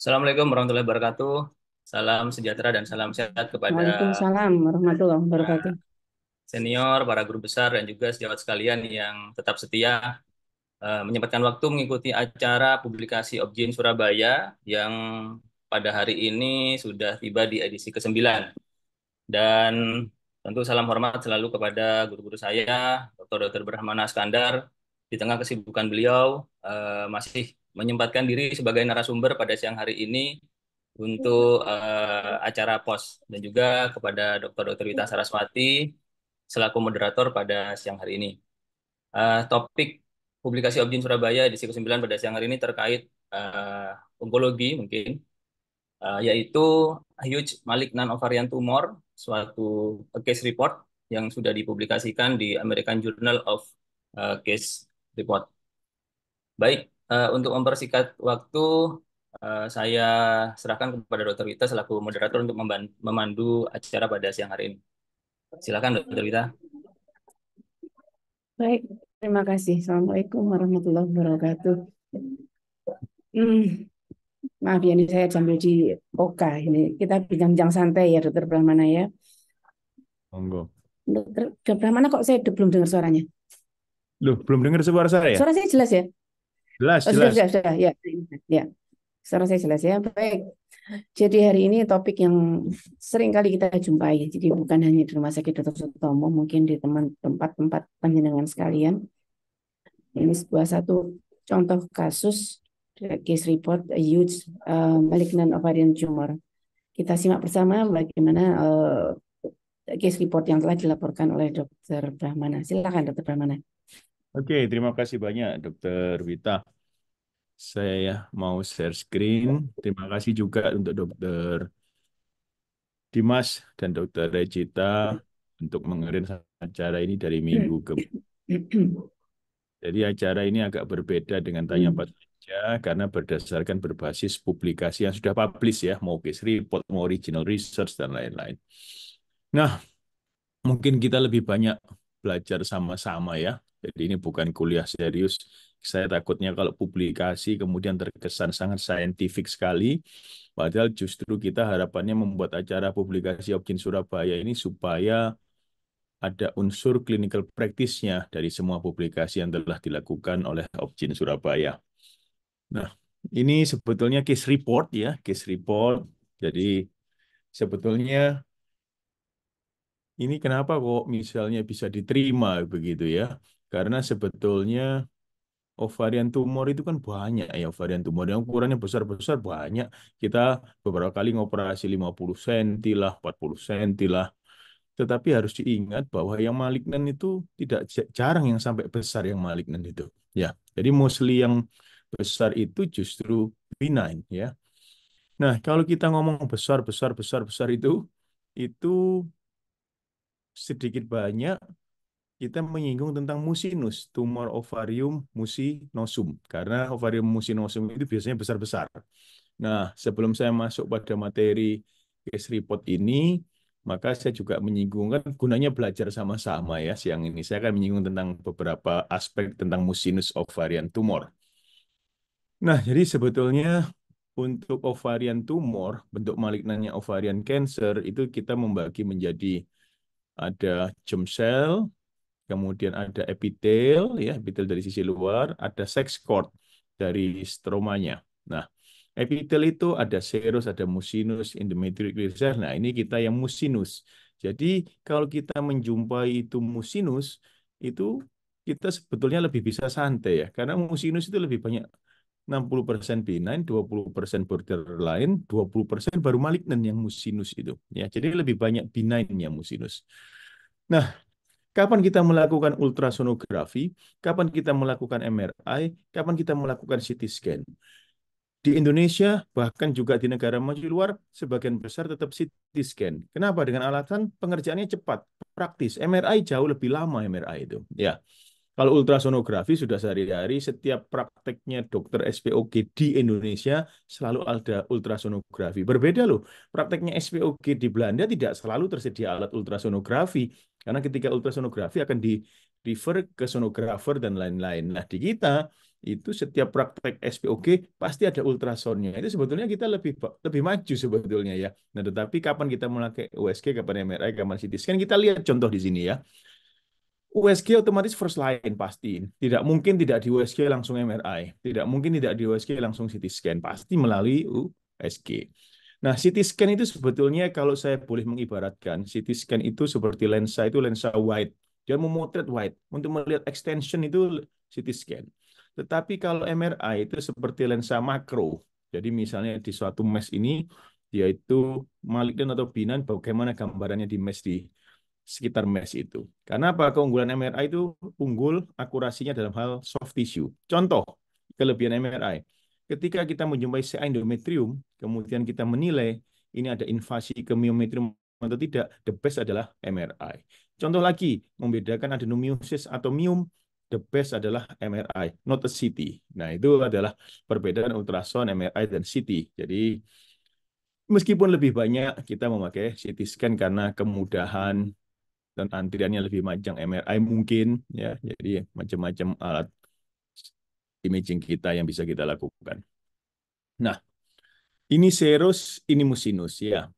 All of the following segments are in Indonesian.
Assalamualaikum warahmatullahi wabarakatuh. Salam sejahtera dan salam sehat kepada Waalaikumsalam warahmatullahi wabarakatuh. senior, para guru besar, dan juga sejawat sekalian yang tetap setia menyempatkan waktu mengikuti acara publikasi Objin Surabaya yang pada hari ini sudah tiba di edisi ke-9. Dan tentu salam hormat selalu kepada guru-guru saya, Dr. Brahmana Skandar, di tengah kesibukan beliau masih menyempatkan diri sebagai narasumber pada siang hari ini untuk acara POS, dan juga kepada Dr. Wita Saraswati selaku moderator pada siang hari ini. Topik publikasi Objin Surabaya edisi ke-9 pada siang hari ini terkait onkologi mungkin, yaitu huge malignant ovarian tumor, suatu case report yang sudah dipublikasikan di American Journal of Case Report. Baik, untuk mempersingkat waktu, saya serahkan kepada Dr. Wita selaku moderator untuk memandu acara pada siang hari ini. Silakan, Dr. Wita. Baik, terima kasih. Assalamualaikum warahmatullahi wabarakatuh. Hmm, maaf ya, ini saya sambil di OK ini. Kita bincang-bincang santai ya, Dokter Brahmana ya. Monggo. Dokter Brahmana kok saya belum dengar suaranya? Loh, belum dengar suara saya? Suara saya jelas ya? Jelas, Oh, jelas. sudah. Ya, ya. Suara saya jelas ya. Baik. Jadi hari ini topik yang sering kali kita jumpai. Jadi bukan hanya di Rumah Sakit Dr. Sutomo, mungkin di tempat-tempat panjenengan sekalian. Ini satu contoh kasus case report a huge malignant ovarian tumor. Kita simak bersama bagaimana case report yang telah dilaporkan oleh Dr. Brahmana. Silakan Dr. Brahmana. Oke, terima kasih banyak Dokter Wita. Saya mau share screen. Terima kasih juga untuk Dokter Dimas dan Dokter Regita untuk mengirim acara ini dari minggu ke. Jadi acara ini agak berbeda dengan tanya apa saja karena berdasarkan berbasis publikasi yang sudah publish ya, mau case report, mau original research dan lain-lain. Nah, mungkin kita lebih banyak belajar sama-sama ya. Jadi ini bukan kuliah serius. Saya takutnya kalau publikasi kemudian terkesan sangat saintifik sekali. Padahal justru kita harapannya membuat acara publikasi Objin Surabaya ini supaya ada unsur clinical practice-nya dari semua publikasi yang telah dilakukan oleh Objin Surabaya. Nah, ini sebetulnya case report ya, case report. Jadi sebetulnya ini kenapa kok misalnya bisa diterima begitu ya? Karena sebetulnya ovarian tumor itu kan banyak ya, ovarian tumor yang ukurannya besar-besar banyak. Kita beberapa kali ngoperasi 50 cm lah, 40 cm lah. Tetapi harus diingat bahwa yang malignan itu tidak jarang yang sampai besar yang malignan itu. Ya, jadi mostly yang besar itu justru benign ya. Nah, kalau kita ngomong besar besar besar besar itu sedikit banyak kita menyinggung tentang musinus, tumor ovarium musinosum. Karena ovarium musinosum itu biasanya besar-besar. Nah, sebelum saya masuk pada materi case report ini, maka saya juga menyinggung, kan gunanya belajar sama-sama ya siang ini. Saya akan menyinggung tentang beberapa aspek tentang musinus ovarian tumor. Nah, jadi sebetulnya untuk ovarian tumor, bentuk malignannya ovarian cancer, itu kita membagi menjadi ada germ cell, kemudian ada epitel, ya, epitel dari sisi luar, ada sex cord dari stromanya. Nah, epitel itu ada serus, ada mucinus, endometrioid cell. Nah, ini kita yang mucinus. Jadi, kalau kita menjumpai itu mucinus, itu kita sebetulnya lebih bisa santai ya, karena mucinus itu lebih banyak 60% benign, 20% borderline, 20% baru malignan yang mucinus itu. Ya, jadi lebih banyak benign yang mucinus. Nah, kapan kita melakukan ultrasonografi, kapan kita melakukan MRI, kapan kita melakukan CT scan. Di Indonesia, bahkan juga di negara maju luar, sebagian besar tetap CT scan. Kenapa? Dengan alasan pengerjaannya cepat, praktis. MRI jauh lebih lama MRI itu. Ya, kalau ultrasonografi sudah sehari-hari, setiap prakteknya dokter SPOG di Indonesia selalu ada ultrasonografi. Berbeda loh, prakteknya SPOG di Belanda tidak selalu tersedia alat ultrasonografi. Karena ketika ultrasonografi akan di refer ke sonografer dan lain-lain. Nah, di kita itu setiap praktek SPOG pasti ada ultrasonnya. Itu sebetulnya kita lebih lebih maju sebetulnya ya. Nah, tetapi kapan kita memakai USG, kapan MRI, kapan CT scan, kita lihat contoh di sini ya. USG otomatis first line pasti. Tidak mungkin tidak di USG langsung MRI. Tidak mungkin tidak di USG langsung CT scan. Pasti melalui USG. Nah, CT scan itu sebetulnya kalau saya boleh mengibaratkan, CT scan itu seperti lensa itu lensa wide. Dia memotret wide. Untuk melihat extension itu CT scan. Tetapi kalau MRI itu seperti lensa makro. Jadi misalnya di suatu mesh ini, yaitu malignan atau benign, bagaimana gambarannya di mesh di sekitar mesh itu. Karena apa? Keunggulan MRI itu unggul akurasinya dalam hal soft tissue. Contoh, kelebihan MRI. Ketika kita menjumpai sel endometrium, kemudian kita menilai ini ada invasi ke myometrium atau tidak, the best adalah MRI. Contoh lagi, membedakan adenomyosis atau myom, the best adalah MRI, not a CT. Nah, itu adalah perbedaan ultrasound, MRI, dan CT. Jadi, meskipun lebih banyak kita memakai CT scan karena kemudahan dan antriannya lebih panjang, MRI mungkin ya, jadi macam-macam alat imaging kita yang bisa kita lakukan. Nah, ini serus, ini musinus ya.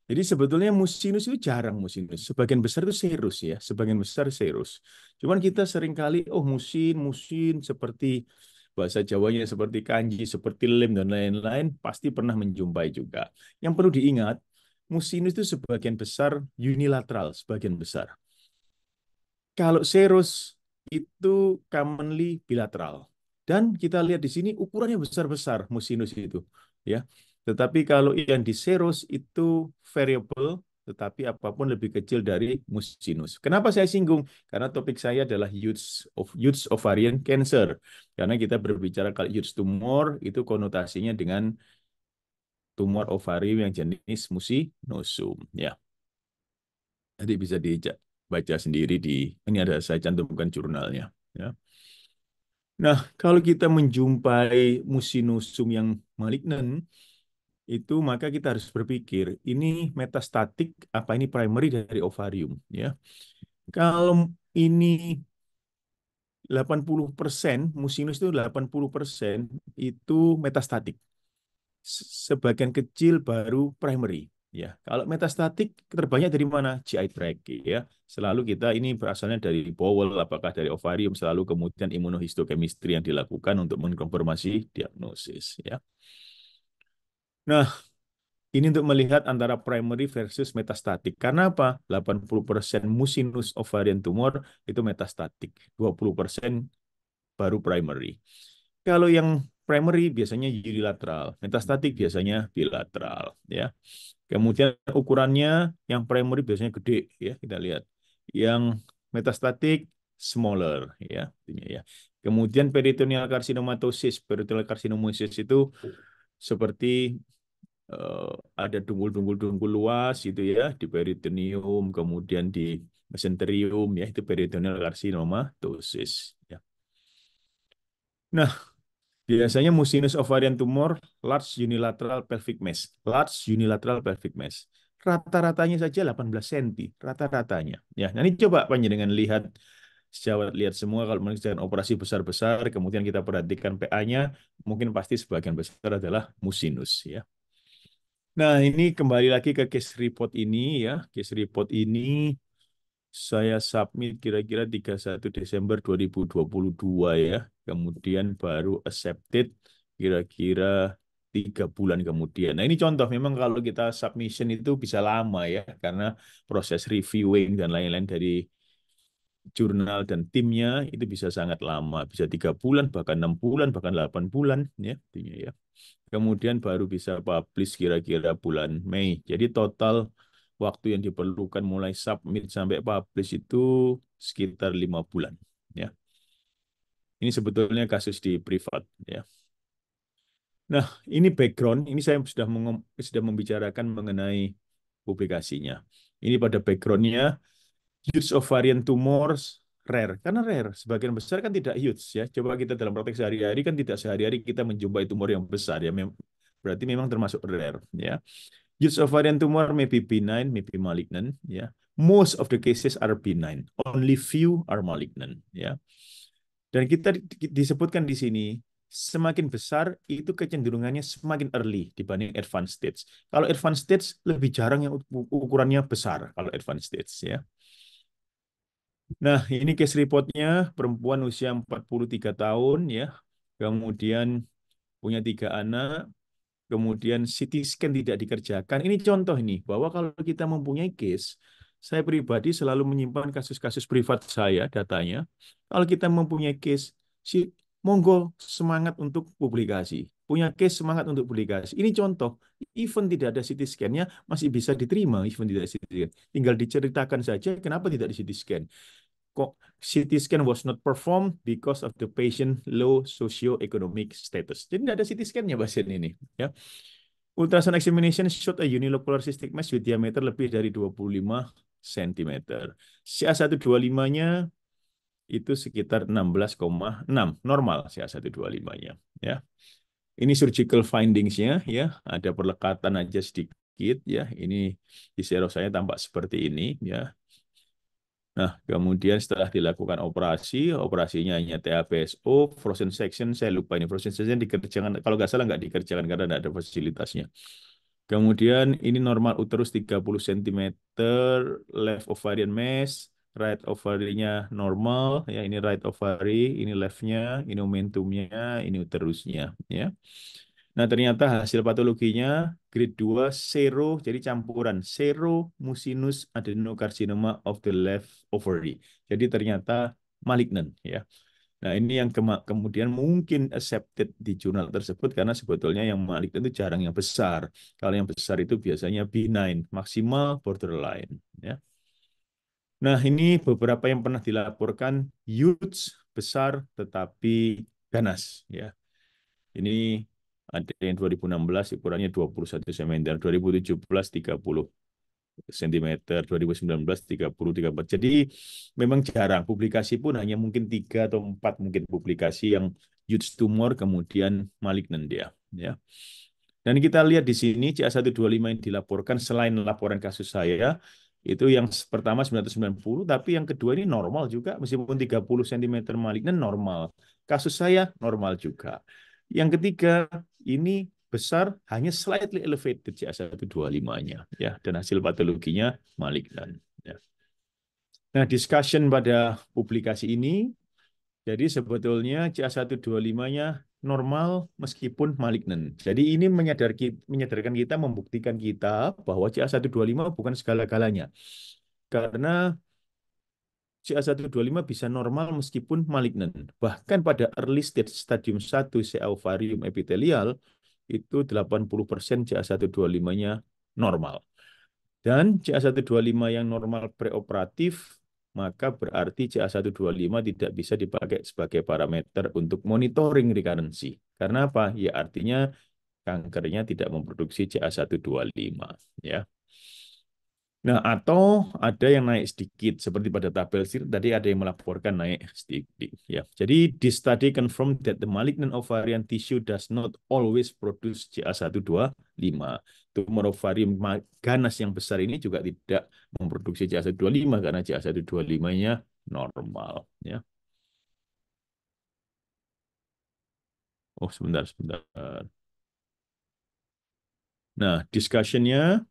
Jadi sebetulnya musinus itu jarang musinus. Sebagian besar itu serus ya, sebagian besar serus. Cuman kita sering kali oh musin seperti bahasa Jawanya seperti kanji, seperti lem dan lain-lain pasti pernah menjumpai juga. Yang perlu diingat, musinus itu sebagian besar unilateral, sebagian besar. Kalau serus itu commonly bilateral. Dan kita lihat di sini ukurannya besar-besar musinus itu, ya. Tetapi kalau yang di serus itu variable, tetapi apapun lebih kecil dari musinus. Kenapa saya singgung? Karena topik saya adalah Uterus ovarian cancer. Karena kita berbicara kalau uterus tumor itu konotasinya dengan tumor ovarium yang jenis musinosum, ya. Nanti bisa dibaca sendiri ini ada saya cantumkan jurnalnya. Ya. Nah, kalau kita menjumpai musinusum yang malignan, itu maka kita harus berpikir ini metastatik apa ini primary dari ovarium. Ya. Kalau ini 80%, musinus itu 80% itu metastatik. Sebagian kecil baru primary. Ya, kalau metastatik terbanyak dari mana? GI tract ya. Selalu kita ini berasalnya dari bowel, apakah dari ovarium, selalu kemudian imunohistochemistry yang dilakukan untuk mengkonfirmasi diagnosis ya. Nah, ini untuk melihat antara primary versus metastatik. Karena apa? 80% mucinous ovarian tumor itu metastatik, 20% baru primary. Kalau yang primary biasanya unilateral, metastatik biasanya bilateral ya. Kemudian ukurannya yang primary biasanya gede ya, kita lihat. Yang metastatik smaller ya, artinya ya. Kemudian peritoneal carcinomatosis, peritoneal carcinomatosis itu seperti eh, ada dunggul-dunggul luas itu ya di peritoneum, kemudian di mesenterium ya itu peritoneal carcinomatosis ya. Nah, biasanya mucinous ovarian tumor, large unilateral pelvic mass. Large unilateral pelvic mass. Rata-ratanya saja 18 cm, rata-ratanya. Ya, nah ini coba panjenengan lihat, sejawat lihat semua kalau mengerjakan operasi besar-besar, kemudian kita perhatikan PA-nya, mungkin pasti sebagian besar adalah mucinous ya. Nah, ini kembali lagi ke case report ini ya. Case report ini saya submit kira-kira 31 Desember 2022 ya. Kemudian baru accepted kira-kira 3 bulan kemudian. Nah ini contoh memang kalau kita submission itu bisa lama ya. Karena proses reviewing dan lain-lain dari jurnal dan timnya itu bisa sangat lama. Bisa 3 bulan, bahkan 6 bulan, bahkan 8 bulan ya. Intinya ya. Kemudian baru bisa publish kira-kira bulan Mei. Jadi total waktu yang diperlukan mulai submit sampai publish itu sekitar 5 bulan. Ya, ini sebetulnya kasus di privat. Ya, nah ini background. Ini saya sudah membicarakan mengenai publikasinya. Ini pada backgroundnya huge ovarian tumors rare. Karena rare, sebagian besar kan tidak huge ya. Coba kita dalam praktek sehari-hari kan tidak sehari-hari kita menjumpai tumor yang besar ya. Berarti memang termasuk rare ya. Huge ovarian tumor may be benign, may be malignant ya. Most of the cases are benign. Only few are malignant ya. Dan kita disebutkan di sini, semakin besar itu kecenderungannya semakin early dibanding advanced stage. Kalau advanced stage lebih jarang yang ukurannya besar kalau advanced stage ya. Nah, ini case reportnya perempuan usia 43 tahun ya. Kemudian punya 3 anak, kemudian CT scan tidak dikerjakan. Ini contoh ini bahwa kalau kita mempunyai case, saya pribadi selalu menyimpan kasus-kasus privat saya datanya. Kalau kita mempunyai case, si monggo semangat untuk publikasi. Punya case semangat untuk publikasi. Ini contoh, even tidak ada CT scan-nya masih bisa diterima, even tidak CT scan. Tinggal diceritakan saja kenapa tidak di CT scan. Kok CT scan was not performed because of the patient low socio-economic status. Jadi tidak ada CT scan-nya pasien ini. Ya. Ultrasound examination showed a unilocular cystic mass with diameter lebih dari 25 cm. CA125-nya itu sekitar 16,6 normal CA125-nya ya. Ini surgical findings-nya ya, ada perlekatan aja sedikit ya. Ini di serosanya tampak seperti ini ya. Nah, kemudian setelah dilakukan operasi, operasinya hanya TAPSO, frozen section, saya lupa ini frozen section dikerjakan, kalau nggak salah nggak dikerjakan karena nggak ada fasilitasnya. Kemudian ini normal uterus 30 cm, left ovarian mass, right ovary-nya normal, ya ini right ovary, ini left-nya, ini momentumnya, ini uterusnya, ya. Nah, ternyata hasil patologinya grade 2 sero, jadi campuran seromucinous adenocarcinoma of the left ovary. Jadi ternyata malignant ya. Nah, ini yang kemudian mungkin accepted di jurnal tersebut karena sebetulnya yang malignant itu jarang yang besar. Kalau yang besar itu biasanya benign, maksimal borderline ya. Nah, ini beberapa yang pernah dilaporkan huge besar tetapi ganas ya. Ini ada yang 2016 ukurannya 21 cm, 2017 30 cm, 2019 30 34. Jadi memang jarang. Publikasi pun hanya mungkin 3 atau 4 mungkin publikasi yang huge tumor kemudian malignan dia. Ya. Dan kita lihat di sini CA125 yang dilaporkan selain laporan kasus saya, itu yang pertama 990, tapi yang kedua ini normal juga, meskipun 30 cm malignan normal. Kasus saya normal juga. Yang ketiga, ini besar, hanya slightly elevated CA125-nya. Ya, dan hasil patologinya malignan. Ya. Nah, discussion pada publikasi ini, jadi sebetulnya CA125-nya normal meskipun malignan. Jadi ini menyadarkan kita, membuktikan kita bahwa CA125 bukan segala-galanya. Karena CA125 bisa normal meskipun malignan. Bahkan pada early stage stadium 1 CA ovarium epitelial, itu 80% CA125-nya normal. Dan CA125 yang normal preoperatif, maka berarti CA125 tidak bisa dipakai sebagai parameter untuk monitoring recurrency. Karena apa? Ya artinya kankernya tidak memproduksi CA125. Ya. Nah, atau ada yang naik sedikit, seperti pada tabel tadi ada yang melaporkan naik sedikit. Ya. Jadi, this study confirmed that the malignant ovarian tissue does not always produce CA125. Tumor ovarium ganas yang besar ini juga tidak memproduksi CA125 karena CA125-nya normal. Ya. Oh, sebentar, sebentar. Nah, discussion-nya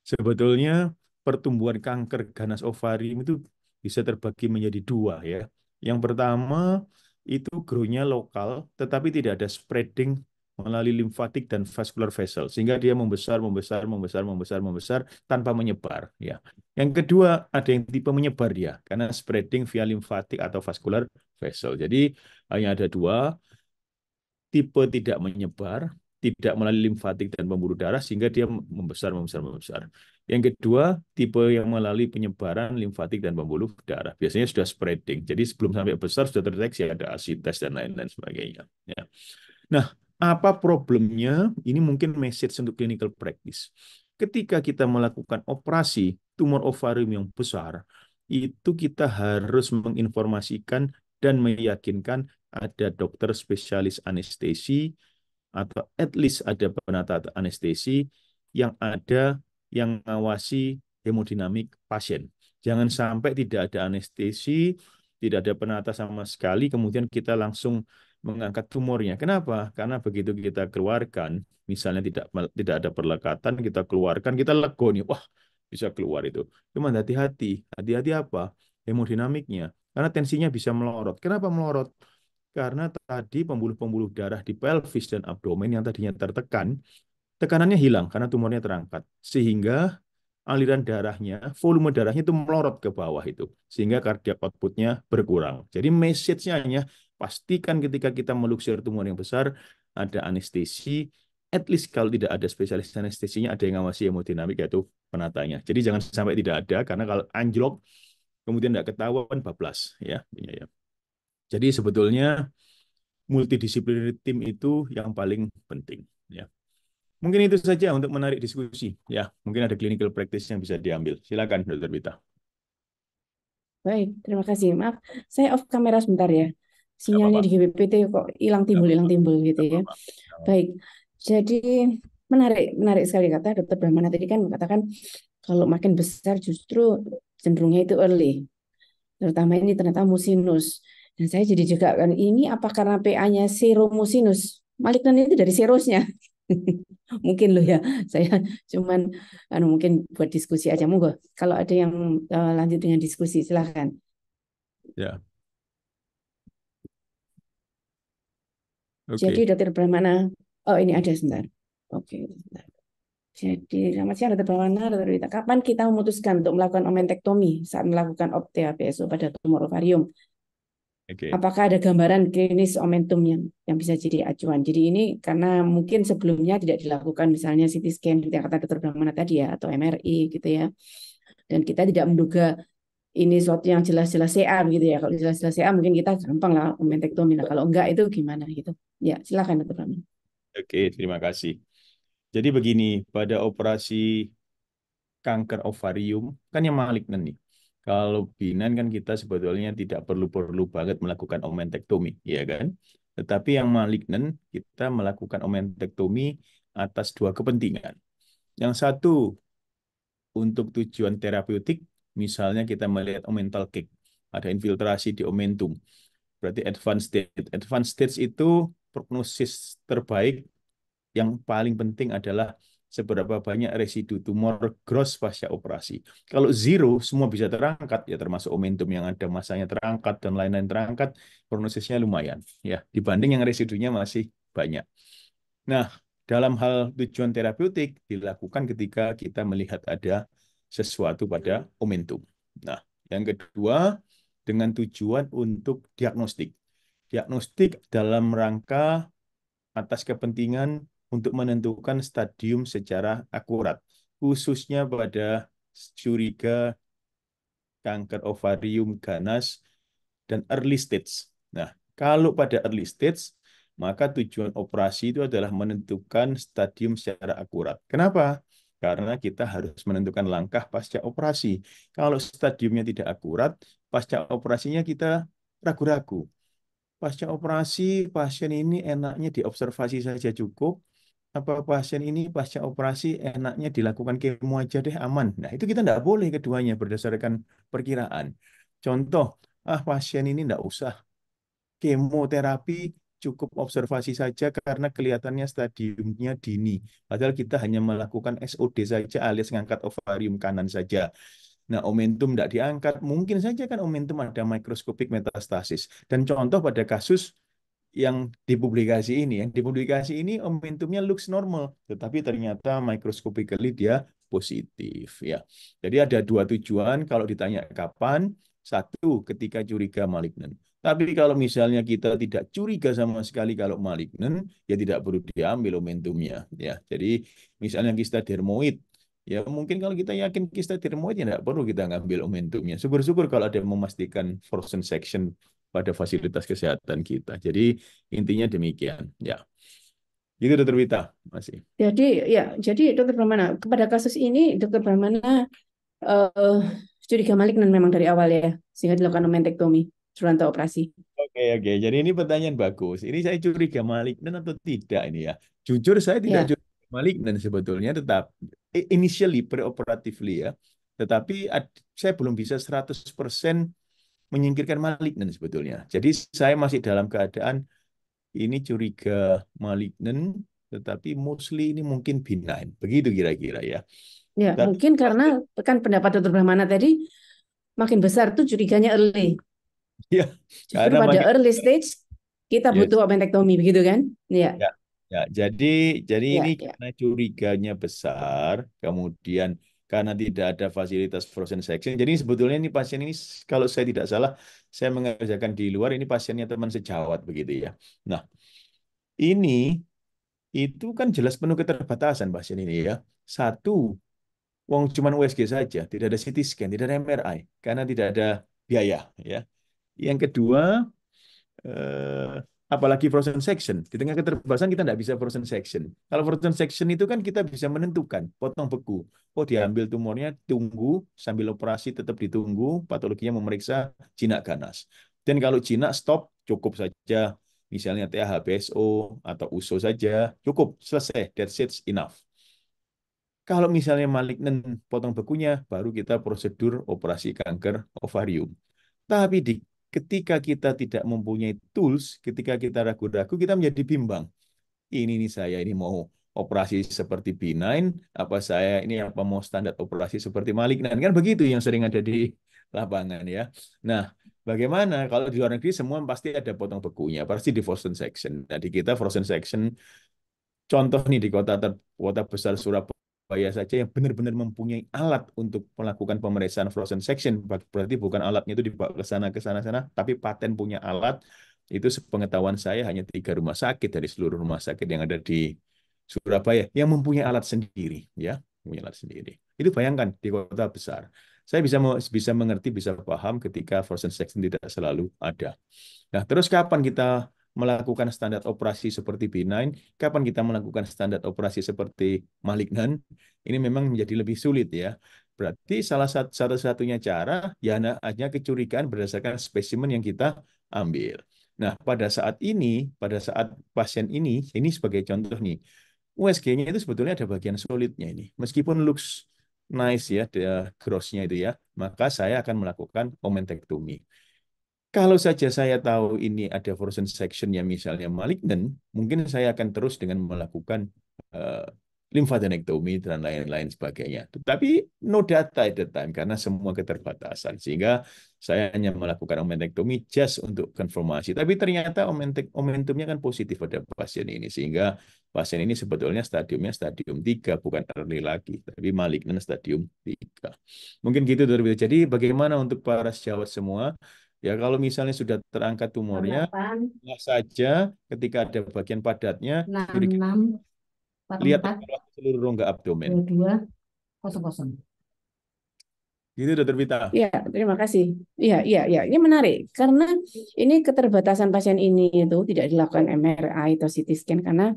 sebetulnya pertumbuhan kanker ganas ovarium itu bisa terbagi menjadi 2 ya. Yang pertama itu grow-nya lokal tetapi tidak ada spreading melalui limfatik dan vascular vessel sehingga dia membesar membesar membesar membesar membesar tanpa menyebar ya. Yang kedua ada yang tipe menyebar dia karena spreading via limfatik atau vascular vessel. Jadi hanya ada 2 tipe tidak menyebar, tidak melalui limfatik dan pembuluh darah sehingga dia membesar, membesar, membesar. Yang kedua, tipe yang melalui penyebaran limfatik dan pembuluh darah. Biasanya sudah spreading. Jadi sebelum sampai besar sudah terdeteksi ada asites dan lain-lain sebagainya. Ya. Nah, apa problemnya? Ini mungkin message untuk clinical practice. Ketika kita melakukan operasi tumor ovarium yang besar, itu kita harus menginformasikan dan meyakinkan ada dokter spesialis anestesi atau at least ada penata anestesi yang ada yang mengawasi hemodinamik pasien. Jangan sampai tidak ada anestesi, tidak ada penata sama sekali, kemudian kita langsung mengangkat tumornya. Kenapa? Karena begitu kita keluarkan, misalnya tidak ada perlekatan, kita keluarkan, kita lego nih, wah bisa keluar itu. Cuman hati-hati, hati-hati apa? Hemodinamiknya. Karena tensinya bisa melorot. Kenapa melorot? Karena tadi pembuluh-pembuluh darah di pelvis dan abdomen yang tadinya tertekan, tekanannya hilang karena tumornya terangkat. Sehingga aliran darahnya, volume darahnya itu melorot ke bawah itu. Sehingga cardiac output-nya berkurang. Jadi message-nya hanya pastikan ketika kita meluksir tumor yang besar, ada anestesi, at least kalau tidak ada spesialis anestesinya, ada yang ngawasi hemodinamik, yaitu penatanya. Jadi jangan sampai tidak ada, karena kalau anjlok, kemudian tidak ketahuan, bablas. Ya, ya. Jadi sebetulnya multidisipliner tim itu yang paling penting. Ya. Mungkin itu saja untuk menarik diskusi. Ya, mungkin ada clinical practice yang bisa diambil. Silakan, Dr. Vita. Baik, terima kasih. Maaf, saya off kamera sebentar ya. Nggak Sinyalnya apa-apa. di GBPT kok Nggak hilang apa-apa. timbul gitu Nggak ya. apa-apa. Baik, jadi menarik, menarik sekali kata Dokter Brahmana tadi kan katakan kalau makin besar justru cenderungnya itu early, terutama ini ternyata musinus. Dan saya jadi juga kan ini apa karena PA-nya seromusinus? Malignan itu dari serosnya. Mungkin loh ya, saya cuman mungkin buat diskusi aja. Monggo, kalau ada yang lanjut dengan diskusi, silahkan. Ya, Jadi oke. Dokter Brahmana, oh ini ada sebentar. Oke, sebentar. Jadi selamat siang Dokter Brahmana, Dokter Wita. Kapan kita memutuskan untuk melakukan omentektomi saat melakukan optea PSO pada tumor ovarium? Oke. Apakah ada gambaran klinis omentum yang bisa jadi acuan? Jadi ini karena mungkin sebelumnya tidak dilakukan misalnya CT scan yang kata Dokter Brahmana tadi ya atau MRI gitu ya. Dan kita tidak menduga ini suatu yang jelas-jelas CA gitu ya. Kalau jelas-jelas CA mungkin kita gampang lah omentektomi. Nah, kalau enggak itu gimana gitu. Ya, silakan Dokter Brahmana. Oke, terima kasih. Jadi begini, pada operasi kanker ovarium, kan yang malignan nih. Kalau binan kan kita sebetulnya tidak perlu-perlu banget melakukan omentektomi, ya kan? Tetapi yang malignan, kita melakukan omentektomi atas dua kepentingan. Yang satu, untuk tujuan terapeutik, misalnya kita melihat omental cake, ada infiltrasi di omentum. Berarti advanced stage. Advanced stage itu prognosis terbaik yang paling penting adalah seberapa banyak residu tumor gross pasca operasi. Kalau zero, semua bisa terangkat, ya termasuk omentum yang ada masanya terangkat dan lain-lain terangkat, prognosisnya lumayan, ya dibanding yang residunya masih banyak. Nah, dalam hal tujuan terapeutik dilakukan ketika kita melihat ada sesuatu pada omentum. Nah, yang kedua dengan tujuan untuk diagnostik. Diagnostik dalam rangka atas kepentingan untuk menentukan stadium secara akurat, khususnya pada curiga kanker ovarium ganas dan early stage. Nah, kalau pada early stage, maka tujuan operasi itu adalah menentukan stadium secara akurat. Kenapa? Karena kita harus menentukan langkah pasca operasi. Kalau stadiumnya tidak akurat, pasca operasinya kita ragu-ragu. Pasca operasi, pasien ini enaknya diobservasi saja cukup, apa pasien ini pasca operasi enaknya dilakukan kemo aja deh aman. Nah, itu kita tidak boleh keduanya berdasarkan perkiraan. Contoh, pasien ini tidak usah kemoterapi, cukup observasi saja karena kelihatannya stadiumnya dini. Padahal kita hanya melakukan SOD saja alias ngangkat ovarium kanan saja. Nah, omentum tidak diangkat, mungkin saja kan omentum ada mikroskopik metastasis. Dan contoh pada kasus yang dipublikasi ini omentumnya looks normal, tetapi ternyata microscopically dia positif ya. Jadi ada dua tujuan kalau ditanya kapan. Satu, ketika curiga malignan. Tapi kalau misalnya kita tidak curiga sama sekali kalau malignan, ya tidak perlu diambil omentumnya ya. Jadi misalnya kista dermoid, ya mungkin kalau kita yakin kista dermoid ya tidak perlu kita ngambil omentumnya. Syukur-syukur kalau ada yang memastikan frozen section pada fasilitas kesehatan kita. Jadi intinya demikian. Ya, itu Dokter Wita. Masih. Jadi ya, jadi Dokter Brahmana kepada kasus ini Dokter Brahmana eh curiga malignan memang dari awal ya, sehingga dilakukan omentektomi sebelum operasi. Oke, oke. Jadi ini pertanyaan bagus. Ini saya curiga malignan atau tidak ini ya. Jujur saya tidak Ya, curiga malignan sebetulnya, tetap initially preoperatively ya. Tetapi saya belum bisa 100% menyingkirkan malignan sebetulnya. Jadi saya masih dalam keadaan ini curiga malignan, tetapi mostly ini mungkin benign. Begitu kira-kira ya. Ya, Tapi mungkin karena kan pendapat Dokter Brahmana tadi makin besar tuh curiganya early. ya, Justru karena pada makin early stage kita butuh yes. appendectomy begitu kan? Ya, Ya, ya. Jadi ini ya, ya. karena curiganya besar, kemudian karena tidak ada fasilitas frozen section. Jadi sebetulnya ini pasien ini kalau saya tidak salah, saya mengerjakan di luar ini pasiennya teman sejawat begitu ya. Nah, ini itu kan jelas penuh keterbatasan pasien ini ya. Satu, wong cuman USG saja, tidak ada CT scan, tidak ada MRI karena tidak ada biaya ya. Yang kedua, eh, apalagi frozen section. Di tengah keterbatasan kita tidak bisa frozen section. Kalau frozen section itu kan kita bisa menentukan, potong beku. Oh, diambil tumornya, tunggu sambil operasi tetap ditunggu, patologinya memeriksa jinak ganas. Dan kalau jinak stop, cukup saja. Misalnya TAHBSO atau USO saja, cukup, selesai, that's it, enough. Kalau misalnya malignen potong bekunya, baru kita prosedur operasi kanker ovarium. Tapi ketika kita tidak mempunyai tools, ketika kita ragu-ragu, kita menjadi bimbang. Ini nih saya ini mau operasi seperti benign, apa saya ini apa mau standar operasi seperti malignan. Kan begitu yang sering ada di lapangan ya. Nah, bagaimana kalau di luar negeri semua pasti ada potong bekunya, pasti di frozen section. Nah, di kita frozen section contoh nih di kota besar Surabaya saja yang benar-benar mempunyai alat untuk melakukan pemeriksaan frozen section, berarti bukan alatnya itu dibawa ke sana sana, tapi paten punya alat itu sepengetahuan saya hanya 3 rumah sakit dari seluruh rumah sakit yang ada di Surabaya yang mempunyai alat sendiri, ya, mempunyai alat sendiri. Itu bayangkan di kota besar. Saya bisa mengerti, bisa paham ketika frozen section tidak selalu ada. Nah, terus kapan kita melakukan standar operasi seperti benign, kapan kita melakukan standar operasi seperti malignan, ini memang menjadi lebih sulit ya. Berarti salah satu-satunya cara ya hanya kecurigaan berdasarkan spesimen yang kita ambil. Nah, pada saat pasien ini sebagai contoh nih, USG-nya itu sebetulnya ada bagian solidnya ini. Meskipun looks nice ya, gross-nya itu ya, maka saya akan melakukan omentektomi. Kalau saja saya tahu ini ada frozen section yang misalnya malignan, mungkin saya akan terus dengan melakukan uh, lymphadenectomy dan lain-lain sebagainya. Tetapi no data at the time karena semua keterbatasan. Sehingga saya hanya melakukan omentektomi just untuk konfirmasi. Tapi ternyata omentumnya kan positif pada pasien ini. Sehingga pasien ini sebetulnya stadiumnya stadium 3, bukan early lagi. Tapi malignan stadium 3. Mungkin gitu. Jadi bagaimana untuk para sejawat semua? Ya, kalau misalnya sudah terangkat tumornya, 8, lihat saja ketika ada bagian padatnya, curiga 66, lihat 44, evaluasi seluruh rongga abdomen. 22, 00. Gitu, Dokter Vita. Iya, terima kasih. Iya, iya, iya. Ini menarik karena ini keterbatasan pasien ini itu tidak dilakukan MRI atau CT scan karena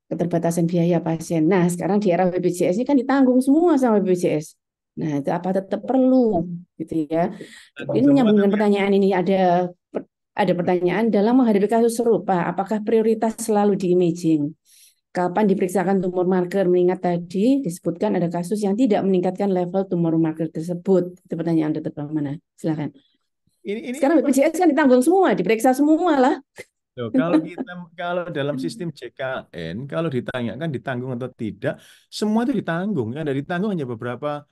keterbatasan biaya pasien. Nah, sekarang di era BPJS ini kan ditanggung semua sama BPJS. Nah, itu apa tetap perlu gitu ya. Tanggung Ini semua menyambung dengan tapi pertanyaan ini ada pertanyaan dalam menghadapi kasus serupa, apakah prioritas selalu di imaging? Kapan diperiksakan tumor marker? Mengingat tadi disebutkan ada kasus yang tidak meningkatkan level tumor marker tersebut. Itu pertanyaan Dokter Pramana. Silakan. ini Sekarang BPJS kan ditanggung semua, diperiksa semua lah. loh, kalau dalam sistem JKN kalau ditanyakan ditanggung atau tidak, semua itu ditanggung kan. Dari ditanggung hanya beberapa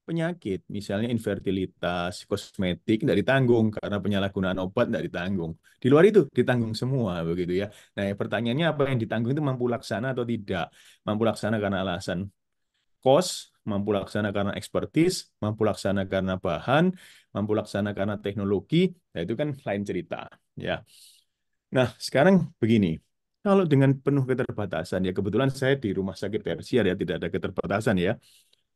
penyakit, misalnya infertilitas, kosmetik, tidak ditanggung karena penyalahgunaan obat tidak ditanggung. Di luar itu ditanggung semua begitu ya. Nah, pertanyaannya apa yang ditanggung itu mampu laksana atau tidak? Mampu laksana karena alasan cost, mampu laksana karena expertise, mampu laksana karena bahan, mampu laksana karena teknologi, nah itu kan lain cerita ya. Nah, sekarang begini. Kalau dengan penuh keterbatasan ya kebetulan saya di rumah sakit tersier ya tidak ada keterbatasan ya.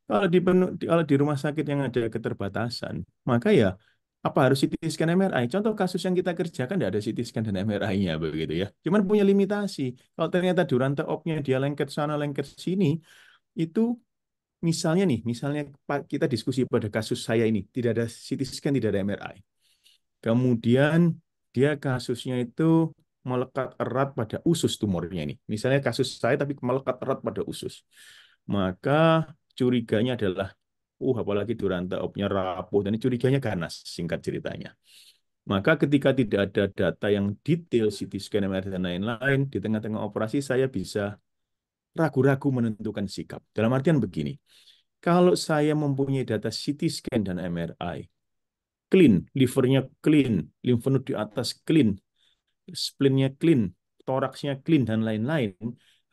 Kalau di rumah sakit yang ada keterbatasan, maka ya apa harus CT scan MRI? Contoh kasus yang kita kerjakan tidak ada CT scan dan MRI-nya begitu ya. Cuman punya limitasi. Kalau ternyata durante op-nya dia lengket sana lengket sini, itu misalnya kita diskusi pada kasus saya ini, tidak ada CT scan, tidak ada MRI. Kemudian dia kasusnya itu melekat erat pada usus tumornya ini. Misalnya kasus saya tapi melekat erat pada usus. Maka curiganya adalah apalagi Duranta opnya rapuh, dan ini curiganya ganas, singkat ceritanya. Maka ketika tidak ada data yang detail, CT scan, MRI, dan lain-lain, di tengah-tengah operasi saya bisa ragu-ragu menentukan sikap. Dalam artian begini, kalau saya mempunyai data CT scan dan MRI, clean, livernya clean, lymph node di atas clean, splinnya clean, toraksnya clean, dan lain-lain,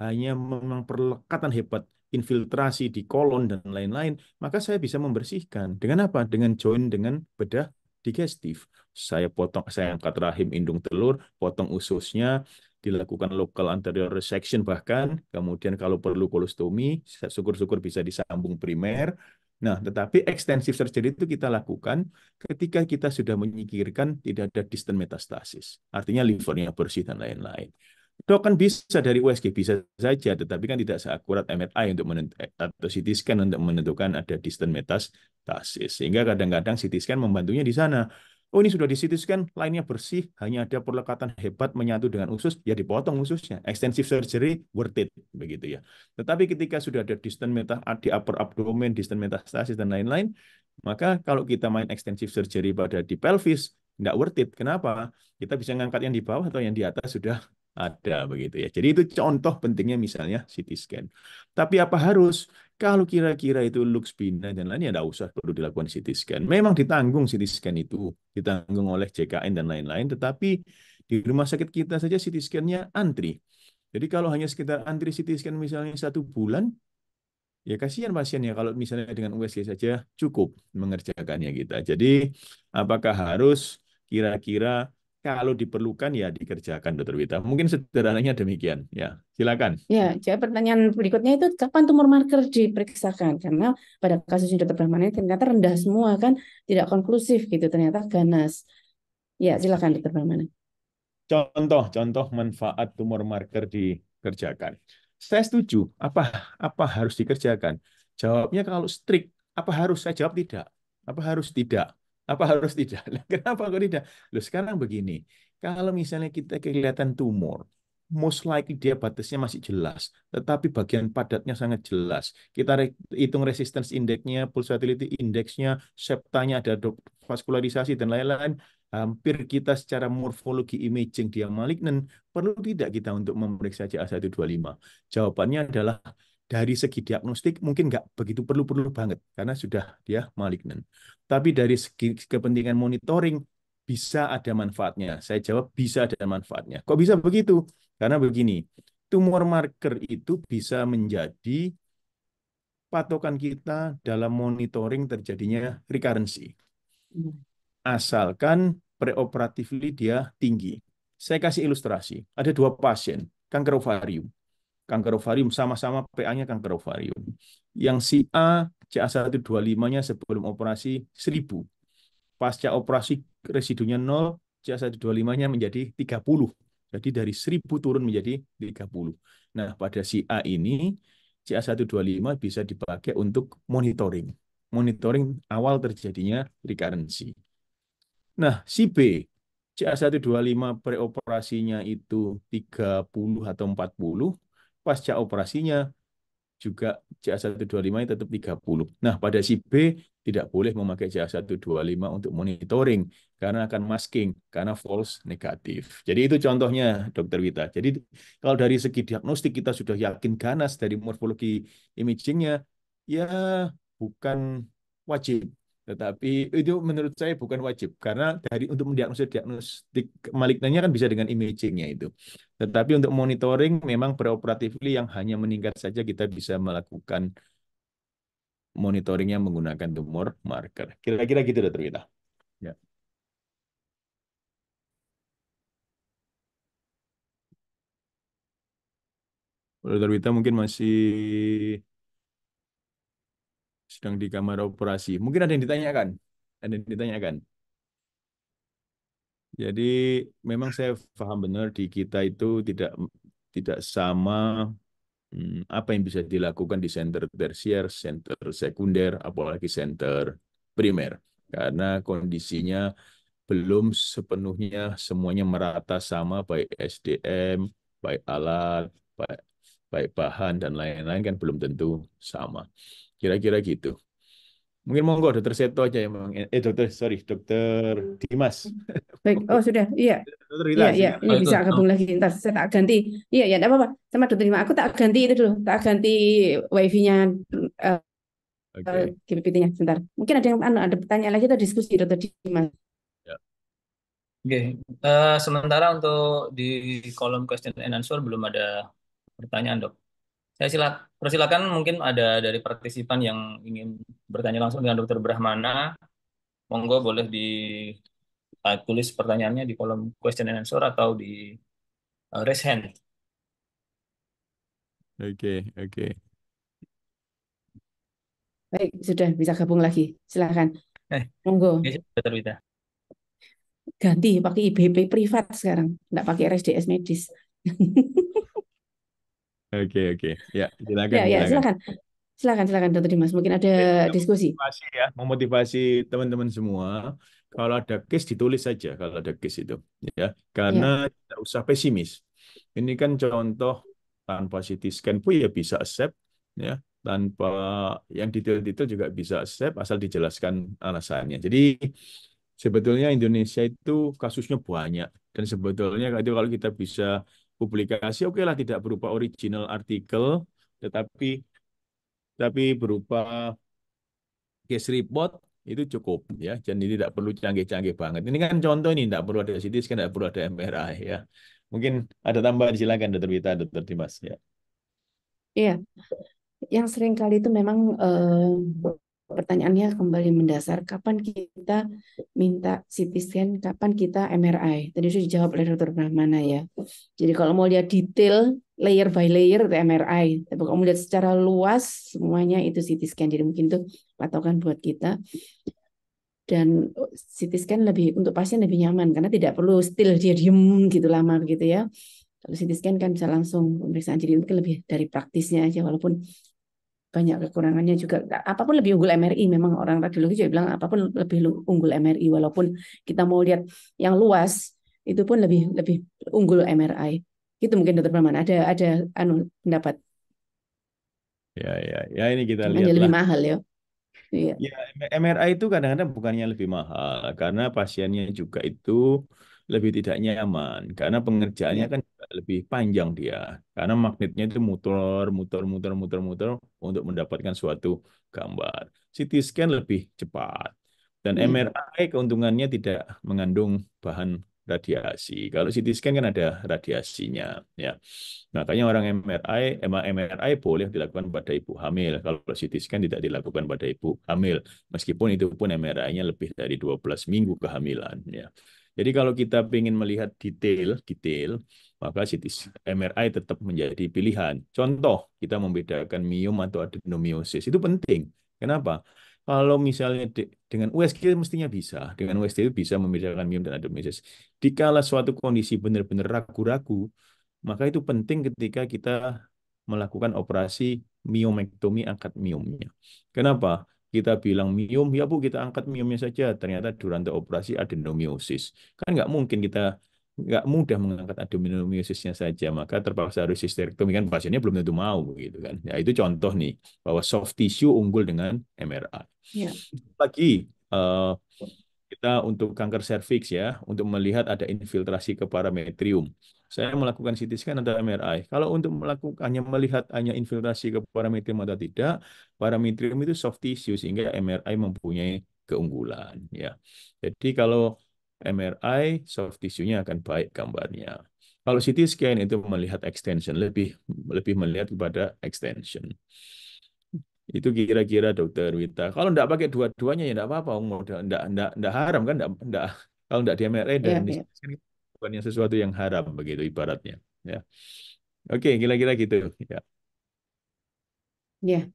hanya memang perlekatan hebat, infiltrasi di kolon, dan lain-lain, maka saya bisa membersihkan. Dengan apa? Dengan join dengan bedah digestif. Saya potong, saya angkat rahim indung telur, potong ususnya, dilakukan local anterior resection bahkan, kemudian kalau perlu kolostomi, syukur-syukur bisa disambung primer. Nah, tetapi extensive surgery itu kita lakukan ketika kita sudah menyingkirkan tidak ada distant metastasis. Artinya livernya bersih dan lain-lain. Dok kan bisa dari USG bisa saja, tetapi kan tidak seakurat MRI untuk atau CT scan untuk menentukan ada distant metastasis. Sehingga kadang-kadang CT scan membantunya di sana. Oh ini sudah di CT scan, lainnya bersih, hanya ada perlekatan hebat menyatu dengan usus, ya dipotong ususnya. Extensive surgery worth it, begitu ya. Tetapi ketika sudah ada distant di upper abdomen, distant metastasis dan lain-lain, maka kalau kita main extensive surgery pada di pelvis, nggak worth it. Kenapa? Kita bisa ngangkat yang di bawah atau yang di atas sudah ada begitu ya. Jadi itu contoh pentingnya misalnya CT scan. Tapi apa harus? Kalau kira-kira itu lux bina dan lainnya tidak usah perlu dilakukan CT scan. Memang ditanggung CT scan itu, ditanggung oleh JKN dan lain-lain, tetapi di rumah sakit kita saja CT scan-nya antri. Jadi kalau hanya sekitar antri CT scan misalnya 1 bulan, ya kasihan pasiennya kalau misalnya dengan USG saja cukup mengerjakannya kita. Jadi apakah harus kira-kira kalau diperlukan ya dikerjakan Dokter Wita. Mungkin sederhananya demikian. Ya, silakan. Ya, jadi pertanyaan berikutnya itu kapan tumor marker diperiksakan? Karena pada kasusnya Dr. Brahmana ini ternyata rendah semua kan, tidak konklusif gitu, ternyata ganas. Ya, silakan Dr. Brahmana. Contoh-contoh manfaat tumor marker dikerjakan. Saya setuju. Apa harus dikerjakan? Jawabnya kalau strict, apa harus? Saya jawab tidak. Apa harus tidak? Apa harus tidak? Nah, kenapa kok tidak? Loh, sekarang begini. Kalau misalnya kita kelihatan tumor, most likely dia batasnya masih jelas, tetapi bagian padatnya sangat jelas. Kita hitung resistance index-nya, pulsatility index-nya, septanya ada vaskularisasi dan lain-lain, hampir kita secara morfologi imaging dia malignan, perlu tidak kita untuk memeriksa CA125? Jawabannya adalah dari segi diagnostik mungkin nggak begitu perlu-perlu banget karena sudah dia malignan. Tapi dari segi kepentingan monitoring bisa ada manfaatnya. Saya jawab bisa ada manfaatnya. Kok bisa begitu? Karena begini, tumor marker itu bisa menjadi patokan kita dalam monitoring terjadinya recurrency asalkan preoperatively dia tinggi. Saya kasih ilustrasi. Ada 2 pasien, kanker ovarium. Kanker ovarium sama-sama PA-nya kanker ovarium. Yang si A, CA125-nya sebelum operasi 1000. Pasca operasi residunya 0, CA125-nya menjadi 30. Jadi dari 1000 turun menjadi 30. Nah, pada si A ini, CA125 bisa dipakai untuk monitoring. Monitoring awal terjadinya recurrency. Nah, si B, CA125 preoperasinya itu 30 atau 40, pasca operasinya juga CA125 tetap 30. Nah, pada si B tidak boleh memakai CA125 untuk monitoring karena akan masking, karena false negatif. Jadi itu contohnya, Dokter Wita. Jadi kalau dari segi diagnostik kita sudah yakin ganas dari morfologi imagingnya, ya bukan wajib. Tetapi itu menurut saya bukan wajib karena dari untuk mendiagnosis diagnostik malignannya kan bisa dengan imagingnya itu. Tetapi untuk monitoring memang preoperatively yang hanya meningkat saja kita bisa melakukan monitoringnya menggunakan tumor marker. Kira-kira gitu Dokter Wita. Ya. Dokter Wita mungkin masih sedang di kamar operasi. Mungkin ada yang ditanyakan. Ada yang ditanyakan. Jadi memang saya paham benar di kita itu tidak tidak sama apa yang bisa dilakukan di center tersier, center sekunder, apalagi center primer. Karena kondisinya belum sepenuhnya semuanya merata sama, baik SDM, baik alat, baik, baik bahan, dan lain-lain kan belum tentu sama. Kira-kira gitu. Mungkin monggo Dokter Seto aja yang dokter sorry Dokter Dimas. Baik, oh sudah, iya, Dokter iya, Rita iya, silakan. ini Oh, bisa itu. gabung lagi. Ntar saya tak ganti. Iya, ya, enggak apa-apa. Sama dokter Lima, aku tak ganti itu dulu, tak ganti wifi-nya, Oke. GPPT-nya sebentar. Mungkin ada yang ada pertanyaan lagi atau diskusi dokter Dimas. Ya. Oke. Sementara untuk di kolom question and answer belum ada pertanyaan, Dok. Saya persilakan mungkin ada dari partisipan yang ingin bertanya langsung dengan Dokter Brahmana. Monggo boleh tulis pertanyaannya di kolom question and answer atau di raise hand. Oke, oke. Baik, sudah bisa gabung lagi. Silakan. Eh, Monggo. oke, Dokter Wita. Ganti pakai IBP privat sekarang, nggak pakai RSDS medis. Oke, oke. Ya, Ya, silakan, ya, silakan. silakan. Silakan dokter Dimas. Mungkin ada Kita diskusi. memotivasi ya, memotivasi teman-teman semua. Kalau ada case ditulis saja kalau ada case itu, ya. Karena Ya, tidak usah pesimis. Ini kan contoh tanpa CT scan pun ya bisa accept, ya. Tanpa yang detail-detail juga bisa accept asal dijelaskan alasannya. Jadi sebetulnya Indonesia itu kasusnya banyak dan sebetulnya itu kalau kita bisa publikasi, oke lah tidak berupa original artikel, tetapi berupa case report itu cukup ya. Jadi tidak perlu canggih-canggih banget. Ini kan contoh ini tidak perlu ada CT scan, tidak perlu ada MRI ya. Mungkin ada tambahan silakan Dokter Wita, Dokter Dimas ya. iya. Yang sering kali itu memang pertanyaannya kembali mendasar, kapan kita minta CT scan, kapan kita MRI. Tadi sudah dijawab oleh dokter Brahmana ya. Jadi kalau mau lihat detail, layer by layer itu MRI. Tapi kalau mau lihat secara luas, semuanya itu CT scan. Jadi mungkin itu patokan buat kita. Dan CT scan lebih untuk pasien lebih nyaman karena tidak perlu still dia diem gitu lama begitu ya. Kalau CT scan kan bisa langsung pemeriksaan, jadi mungkin lebih dari praktisnya aja, walaupun banyak kekurangannya juga. Apapun lebih unggul MRI, memang orang radiologi juga bilang apapun lebih unggul MRI, walaupun kita mau lihat yang luas itu pun lebih lebih unggul MRI. Itu mungkin dokter Praman ada pendapat. Ya, ya, ya ini kita Cuman ya lebih lihatlah. mahal ya. Iya, Ya, MRI itu kadang-kadang bukannya lebih mahal, karena pasiennya juga itu lebih tidak nyaman, karena pengerjaannya iya, kan juga lebih panjang dia, karena magnetnya itu muter, muter, muter, muter, muter untuk mendapatkan suatu gambar. CT scan lebih cepat, dan iya, MRI keuntungannya tidak mengandung bahan radiasi. Kalau CT scan kan ada radiasinya, ya. Makanya orang MRI, emang MRI boleh dilakukan pada ibu hamil. Kalau CT scan tidak dilakukan pada ibu hamil. Meskipun itu pun MRI-nya lebih dari 12 minggu kehamilan. Ya. Jadi kalau kita ingin melihat detail, maka MRI tetap menjadi pilihan. Contoh, kita membedakan miom atau adenomiosis. Itu penting. Kenapa? Kalau misalnya dengan USG mestinya bisa. Dengan USG itu bisa membedakan miom dan adenomiosis. Dikala suatu kondisi benar-benar ragu-ragu, maka itu penting ketika kita melakukan operasi miomektomi, angkat miomnya. Kenapa? Kita bilang miom, ya Bu, kita angkat miomnya saja. Ternyata durante operasi adenomiosis. Kan nggak mudah mengangkat adenomyosisnya saja, maka terpaksa harus histerektomi, kan pasiennya belum tentu mau gitu kan. Ya itu contoh nih bahwa soft tissue unggul dengan MRI. iya, Lagi eh, kita untuk kanker serviks ya, untuk melihat ada infiltrasi ke parametrium. Saya melakukan CT scan atau MRI. Kalau untuk melakukannya melihat hanya infiltrasi ke parametrium atau tidak, parametrium itu soft tissue sehingga MRI mempunyai keunggulan ya. Jadi kalau MRI soft tissue-nya akan baik gambarnya. Kalau CT scan itu melihat extension, lebih lebih melihat kepada extension. Itu kira-kira Dokter Wita. Kalau enggak pakai dua-duanya ya enggak apa-apa. Mau enggak haram kan enggak kalau enggak di MRI dan iya, di iya, scan itu bukannya sesuatu yang haram begitu ibaratnya. Ya. Oke, kira-kira gitu ya. iya.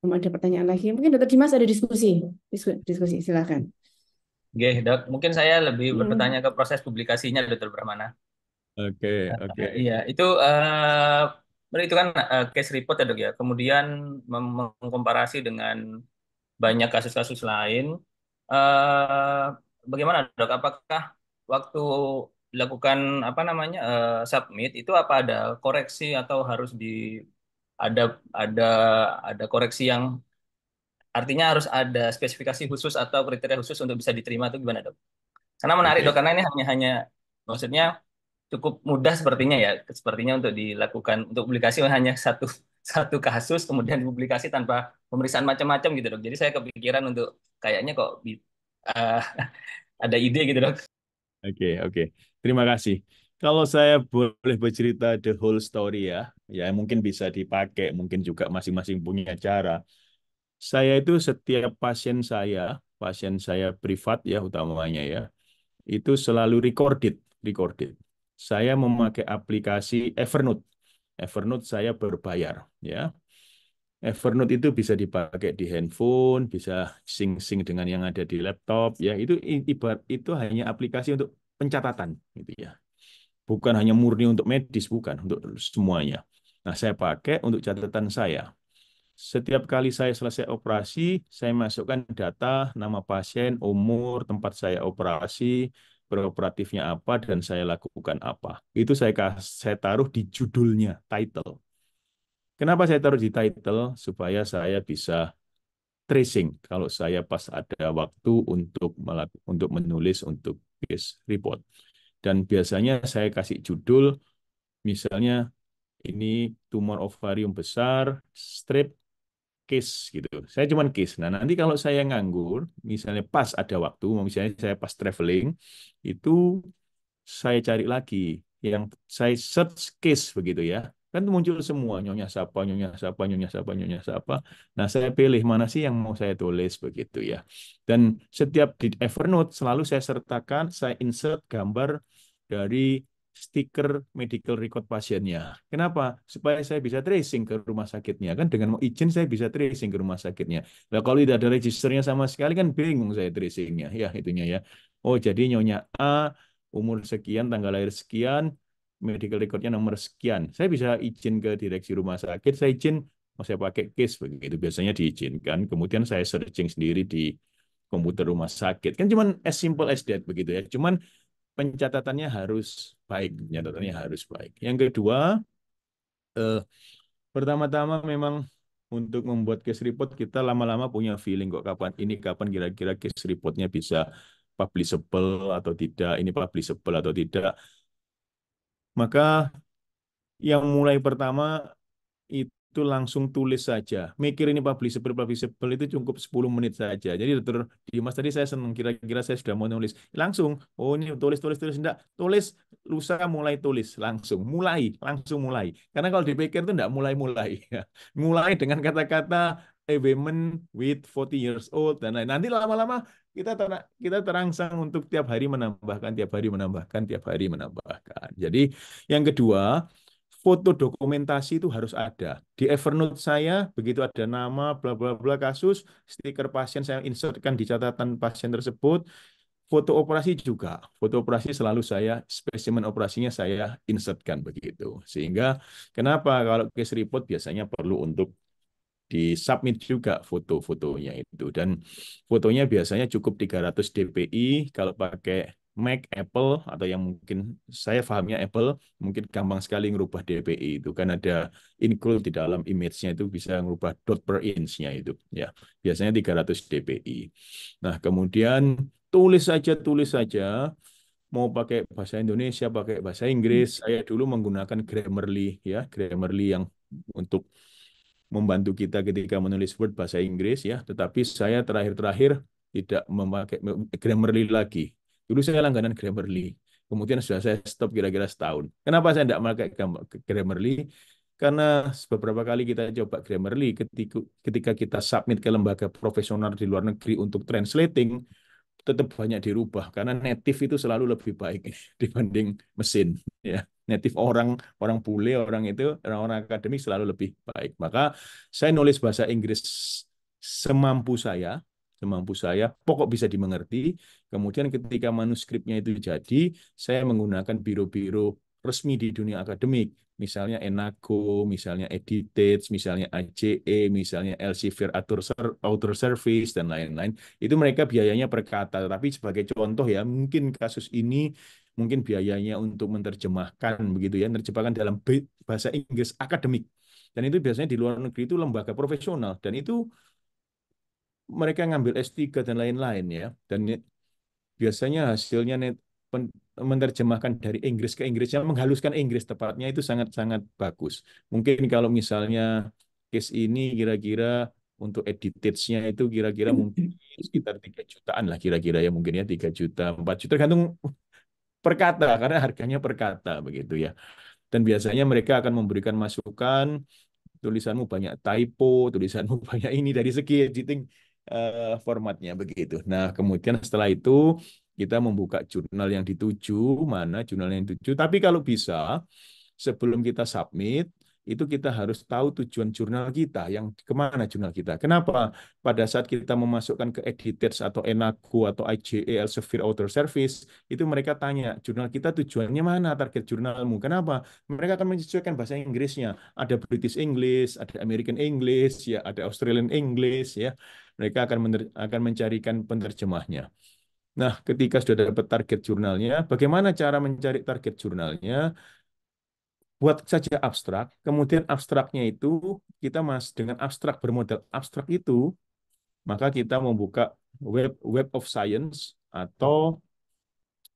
Belum ada pertanyaan lagi. Mungkin dokter Dimas ada diskusi. Diskusi, silakan. Oke, Dok. Mungkin saya lebih bertanya Hmm, ke proses publikasinya, Dokter Brahmana. Oke, oke. Iya, itu itu kan case report ya, Dok ya. Kemudian mengkomparasi dengan banyak kasus-kasus lain. eh Bagaimana, Dok? Apakah waktu dilakukan apa namanya submit itu apa ada koreksi atau harus ada ada ada koreksi yang artinya harus ada spesifikasi khusus atau kriteria khusus untuk bisa diterima itu gimana dok? Karena menarik dok, Oke. karena ini hanya maksudnya cukup mudah sepertinya ya, sepertinya untuk dilakukan untuk publikasi hanya satu satu kasus kemudian dipublikasi tanpa pemeriksaan macam-macam gitu dok. Jadi saya kepikiran untuk kayaknya kok eh, ada ide gitu dok. Oke, oke. Terima kasih. Kalau saya boleh bercerita the whole story ya, ya mungkin bisa dipakai, mungkin juga masing-masing punya cara. Saya itu setiap pasien saya privat ya utamanya ya, itu selalu recorded, recorded. Saya memakai aplikasi Evernote. Evernote saya berbayar ya. Evernote itu bisa dipakai di handphone, bisa sync-sync dengan yang ada di laptop ya. Itu ibarat itu hanya aplikasi untuk pencatatan gitu ya. Bukan hanya murni untuk medis, bukan untuk semuanya. Nah, saya pakai untuk catatan saya. Setiap kali saya selesai operasi, saya masukkan data, nama pasien, umur, tempat saya operasi, beroperatifnya apa, dan saya lakukan apa. Itu saya taruh di judulnya, title. Kenapa saya taruh di title? Supaya saya bisa tracing kalau saya pas ada waktu untuk menulis untuk case report. Dan biasanya saya kasih judul, misalnya ini tumor ovarium besar, strip, case gitu. Saya cuman case. Nah, nanti kalau saya nganggur, misalnya pas ada waktu, misalnya saya pas traveling, itu saya cari lagi yang saya search case begitu ya. Kan muncul semua nyonya siapa, nyonya siapa, nyonya siapa, nyonya siapa. Nah, saya pilih mana sih yang mau saya tulis begitu ya. Dan setiap di Evernote selalu saya sertakan, saya insert gambar dari stiker medical record pasiennya. Kenapa? Supaya saya bisa tracing ke rumah sakitnya. Kan dengan mau izin saya bisa tracing ke rumah sakitnya. Nah, kalau tidak ada registernya sama sekali kan bingung saya tracingnya. Ya, itunya ya. Oh, jadi nyonya A, umur sekian, tanggal lahir sekian, medical recordnya nomor sekian. Saya bisa izin ke direksi rumah sakit, saya izin, mau saya pakai case begitu. Biasanya diizinkan. Kemudian saya searching sendiri di komputer rumah sakit. Kan cuman as simple as that begitu ya. Cuman pencatatannya harus baik, pencatatannya harus baik. Yang kedua, eh, pertama-tama memang untuk membuat case report kita lama-lama punya feeling kok kapan kira-kira case reportnya bisa publishable atau tidak, ini publishable atau tidak. Maka yang mulai pertama itu langsung tulis saja. Mikir ini publishable itu cukup 10 menit saja. Jadi Dr. Dimas tadi saya senang kira-kira saya sudah mau nulis. Langsung, oh ini tulis. Enggak, tulis, lusa mulai tulis. Langsung mulai. Karena kalau dipikir itu enggak mulai-mulai. Mulai dengan kata-kata a woman with 40 years old dan lain. Nanti lama-lama kita terangsang untuk tiap hari menambahkan. Jadi yang kedua, foto dokumentasi itu harus ada. Di Evernote saya, begitu ada nama, bla bla bla kasus, stiker pasien saya insertkan di catatan pasien tersebut. Foto operasi juga. Foto operasi selalu spesimen operasinya saya insertkan begitu. Sehingga kenapa kalau case report biasanya perlu untuk di-submit juga foto-fotonya itu. Dan fotonya biasanya cukup 300 dpi kalau pakai Mac, Apple, atau yang mungkin saya pahamnya Apple, mungkin gampang sekali ngerubah dpi itu. Kan ada include di dalam image-nya itu bisa ngerubah dot per inch-nya itu. Ya, biasanya 300 dpi. Nah, kemudian tulis saja. Mau pakai bahasa Indonesia, pakai bahasa Inggris. Saya dulu menggunakan Grammarly ya, Grammarly yang untuk membantu kita ketika menulis Word bahasa Inggris ya, tetapi saya terakhir-terakhir tidak memakai Grammarly lagi. Dulu saya langganan Grammarly, kemudian sudah saya stop kira-kira setahun. Kenapa saya tidak memakai Grammarly? Karena beberapa kali kita coba Grammarly, ketika kita submit ke lembaga profesional di luar negeri untuk translating, tetap banyak dirubah karena native itu selalu lebih baik dibanding mesin ya. Native orang orang bule orang akademik selalu lebih baik. Maka saya nulis bahasa Inggris semampu saya pokok bisa dimengerti. Kemudian ketika manuskripnya itu jadi, saya menggunakan biro-biro resmi di dunia akademik, misalnya Enago, misalnya Editage, misalnya AJE, misalnya Elsevier Author Service dan lain-lain. Itu mereka biayanya per kata, tapi sebagai contoh ya, mungkin kasus ini mungkin biayanya untuk menerjemahkan begitu ya, menerjemahkan dalam bahasa Inggris akademik. Dan itu biasanya di luar negeri itu lembaga profesional dan itu mereka ngambil S3 dan lain-lain ya. Dan biasanya hasilnya menerjemahkan dari Inggris ke Inggris, yang menghaluskan Inggris tepatnya itu sangat-sangat bagus. Mungkin kalau misalnya case ini kira-kira untuk edited-nya itu kira-kira mungkin sekitar 3 jutaan lah kira-kira ya, mungkin ya 3 juta, 4 juta, tergantung per kata karena harganya per kata begitu ya. Dan biasanya mereka akan memberikan masukan, tulisanmu banyak typo, tulisanmu banyak ini dari segi editing formatnya begitu. Nah, kemudian setelah itu kita membuka jurnal yang dituju, mana jurnal yang dituju. Tapi kalau bisa, sebelum kita submit, itu kita harus tahu tujuan jurnal kita, yang kemana jurnal kita. Kenapa? Pada saat kita memasukkan ke Editex atau Enago atau IJE, Elsevier Author Service, itu mereka tanya, jurnal kita tujuannya mana, target jurnalmu. Kenapa? Mereka akan menyesuaikan bahasa Inggrisnya. Ada British English, ada American English, ya, ada Australian English, ya. Mereka akan mencarikan penerjemahnya. Nah, ketika sudah dapat target jurnalnya, bagaimana cara mencari target jurnalnya? Buat saja abstrak, kemudian abstraknya itu kita dengan abstrak bermodal abstrak itu, maka kita membuka Web of Science atau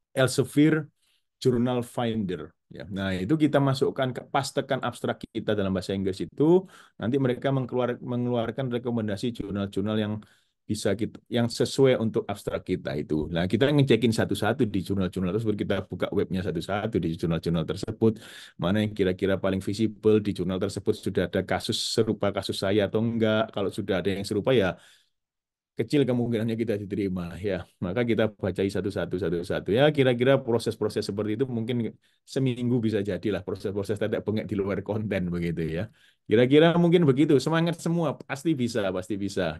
Elsevier Journal Finder. Ya, nah itu kita masukkan pastekan abstrak kita dalam bahasa Inggris itu, nanti mereka mengeluarkan rekomendasi jurnal-jurnal yang bisa kita, yang sesuai untuk abstrak kita itu. Nah kita ngecekin satu-satu di jurnal-jurnal tersebut, kita buka webnya satu-satu di jurnal-jurnal tersebut, mana yang kira-kira paling visible di jurnal tersebut, sudah ada kasus serupa kasus saya atau enggak. Kalau sudah ada yang serupa ya kecil kemungkinannya kita diterima ya, maka kita bacai satu-satu ya, kira-kira proses-proses seperti itu mungkin seminggu bisa jadilah, proses-proses tetek bengek di luar konten begitu ya, kira-kira mungkin begitu. Semangat semua, pasti bisa.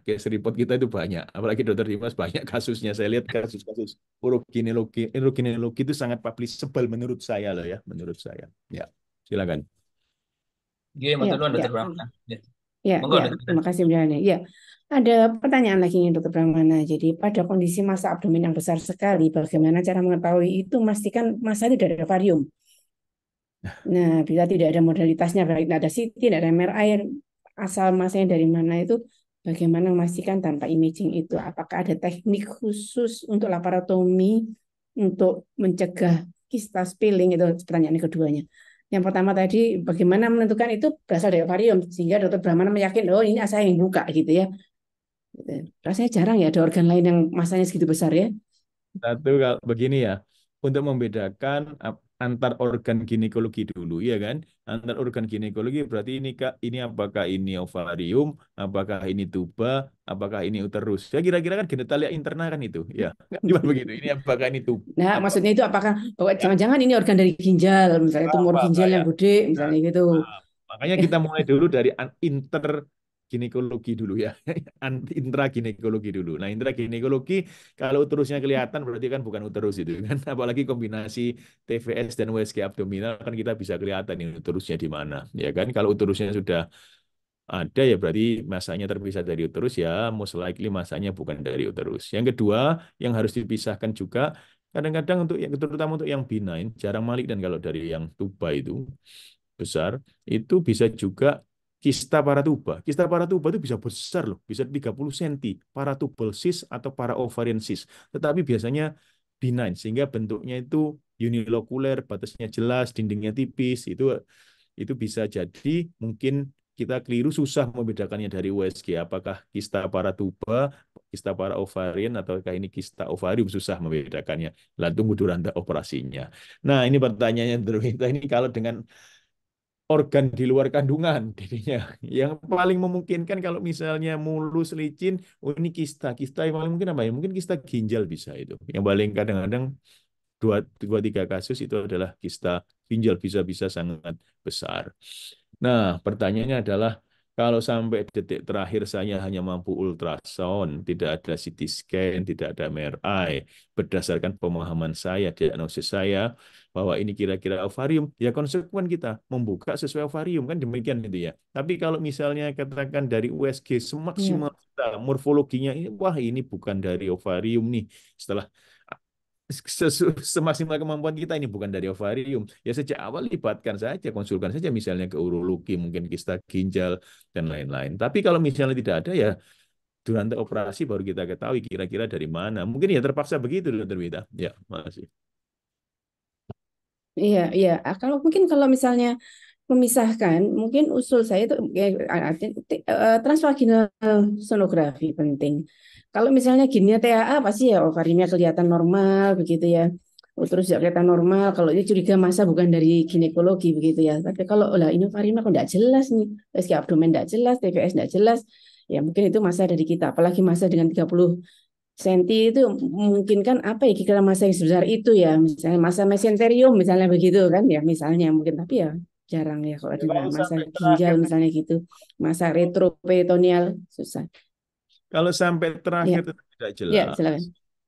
Case report kita itu banyak, apalagi Dokter Dimas banyak kasusnya, saya lihat kasus-kasus urogeneologi itu sangat publishable menurut saya loh ya, menurut saya ya. Silakan. Iya, Ya, matur nuwun ya, Dokter Pramana. Ya. ya, Monggo ya. Dokter. Terima kasih Brian. Ya, ada pertanyaan lagi nih Dokter Brahmana. Jadi pada kondisi massa abdomen yang besar sekali, bagaimana cara mengetahui itu? Memastikan massa itu dari ovarium. Nah, bila tidak ada modalitasnya, baik tidak ada CT, tidak ada MRI, asal massanya dari mana itu, bagaimana memastikan tanpa imaging itu? Apakah ada teknik khusus untuk laparotomi untuk mencegah kista spilling? Itu pertanyaan keduanya. Yang pertama tadi, bagaimana menentukan itu berasal dari ovarium, sehingga Dokter Brahmana meyakin, oh ini saya yang buka gitu ya. Rasanya jarang ya ada organ lain yang masanya segitu besar ya. Satu, kalau begini ya, untuk membedakan antar organ ginekologi dulu, ya kan? Antar organ ginekologi berarti ini Kak, ini apakah ini ovarium, apakah ini tuba, apakah ini uterus? Ya kira-kira kan genitalia interna kan itu, ya. Kan cuma begitu. Ini apakah ini tuba? Nah, Apa maksudnya itu apakah bahwa ya? jangan-jangan ini organ dari ginjal, misalnya tumor ginjal Apa yang ya? gede, misalnya gitu. Makanya kita mulai dulu dari inter ginekologi dulu ya, intra ginekologi dulu. Nah, intra ginekologi kalau uterusnya kelihatan berarti kan bukan uterus itu kan, apalagi kombinasi TVS dan USG abdominal kan kita bisa kelihatan ini uterusnya di mana, ya kan? Kalau uterusnya sudah ada ya berarti masanya terpisah dari uterus, ya most likely masanya bukan dari uterus. Yang kedua, yang harus dipisahkan juga kadang-kadang untuk yang terutama untuk yang benign, jarang malik, dan kalau dari yang tuba itu besar, itu bisa juga kista paratuba. Kista paratuba itu bisa besar loh, bisa 30 cm, paratubal cyst atau paraovarian cyst. Tetapi biasanya benign, sehingga bentuknya itu unilokuler, batasnya jelas, dindingnya tipis, itu bisa jadi mungkin kita keliru, susah membedakannya dari USG. Apakah kista paratuba, kista paraovarian, ataukah ini kista ovarium, susah membedakannya. Lah tunggu duranda operasinya. Nah, ini pertanyaannya ini kalau dengan organ di luar kandungan jadinya yang paling memungkinkan kalau misalnya mulus licin, oh ini kista yang paling mungkin apa ya, mungkin kista ginjal bisa, itu yang paling kadang-kadang dua tiga kasus itu adalah kista ginjal, bisa-bisa sangat besar. Nah, pertanyaannya adalah kalau sampai detik terakhir saya hanya mampu ultrasound, tidak ada CT scan, tidak ada MRI, berdasarkan pemahaman saya, diagnosis saya bahwa ini kira-kira ovarium, ya konsekuen kita membuka sesuai ovarium, kan demikian itu ya. Tapi kalau misalnya katakan dari USG Iya. semaksimal kita, morfologinya ini, wah ini bukan dari ovarium nih, setelah semaksimal kemampuan kita ini bukan dari ovarium, ya sejak awal libatkan saja, konsulkan saja misalnya ke urologi, mungkin kista ginjal dan lain-lain. Tapi kalau misalnya tidak ada, ya durante operasi baru kita ketahui kira-kira dari mana. Mungkin ya terpaksa begitu, Dokter Wita. Ya, makasih. Iya, iya. Kalau mungkin kalau misalnya memisahkan, mungkin usul saya itu transvaginal sonografi penting. Kalau misalnya gininya TAA pasti ya ovariumnya kelihatan normal begitu ya. Terus ya kelihatan normal. Kalau ini curiga massa bukan dari ginekologi begitu ya. Tapi kalau lah ini ovariumnya kok enggak jelas nih, SK abdomen enggak jelas, TVS enggak jelas, ya mungkin itu massa dari kita. Apalagi massa dengan 30 senti itu mungkin kan apa ya kira masa yang sebesar itu ya misalnya masa mesenterium misalnya begitu kan ya misalnya mungkin tapi ya jarang ya kalau ada Kalau masa sampai ginjal terakhir, misalnya gitu masa retroperitoneal susah kalau sampai ya terakhir tetap tidak ya jelas, silakan.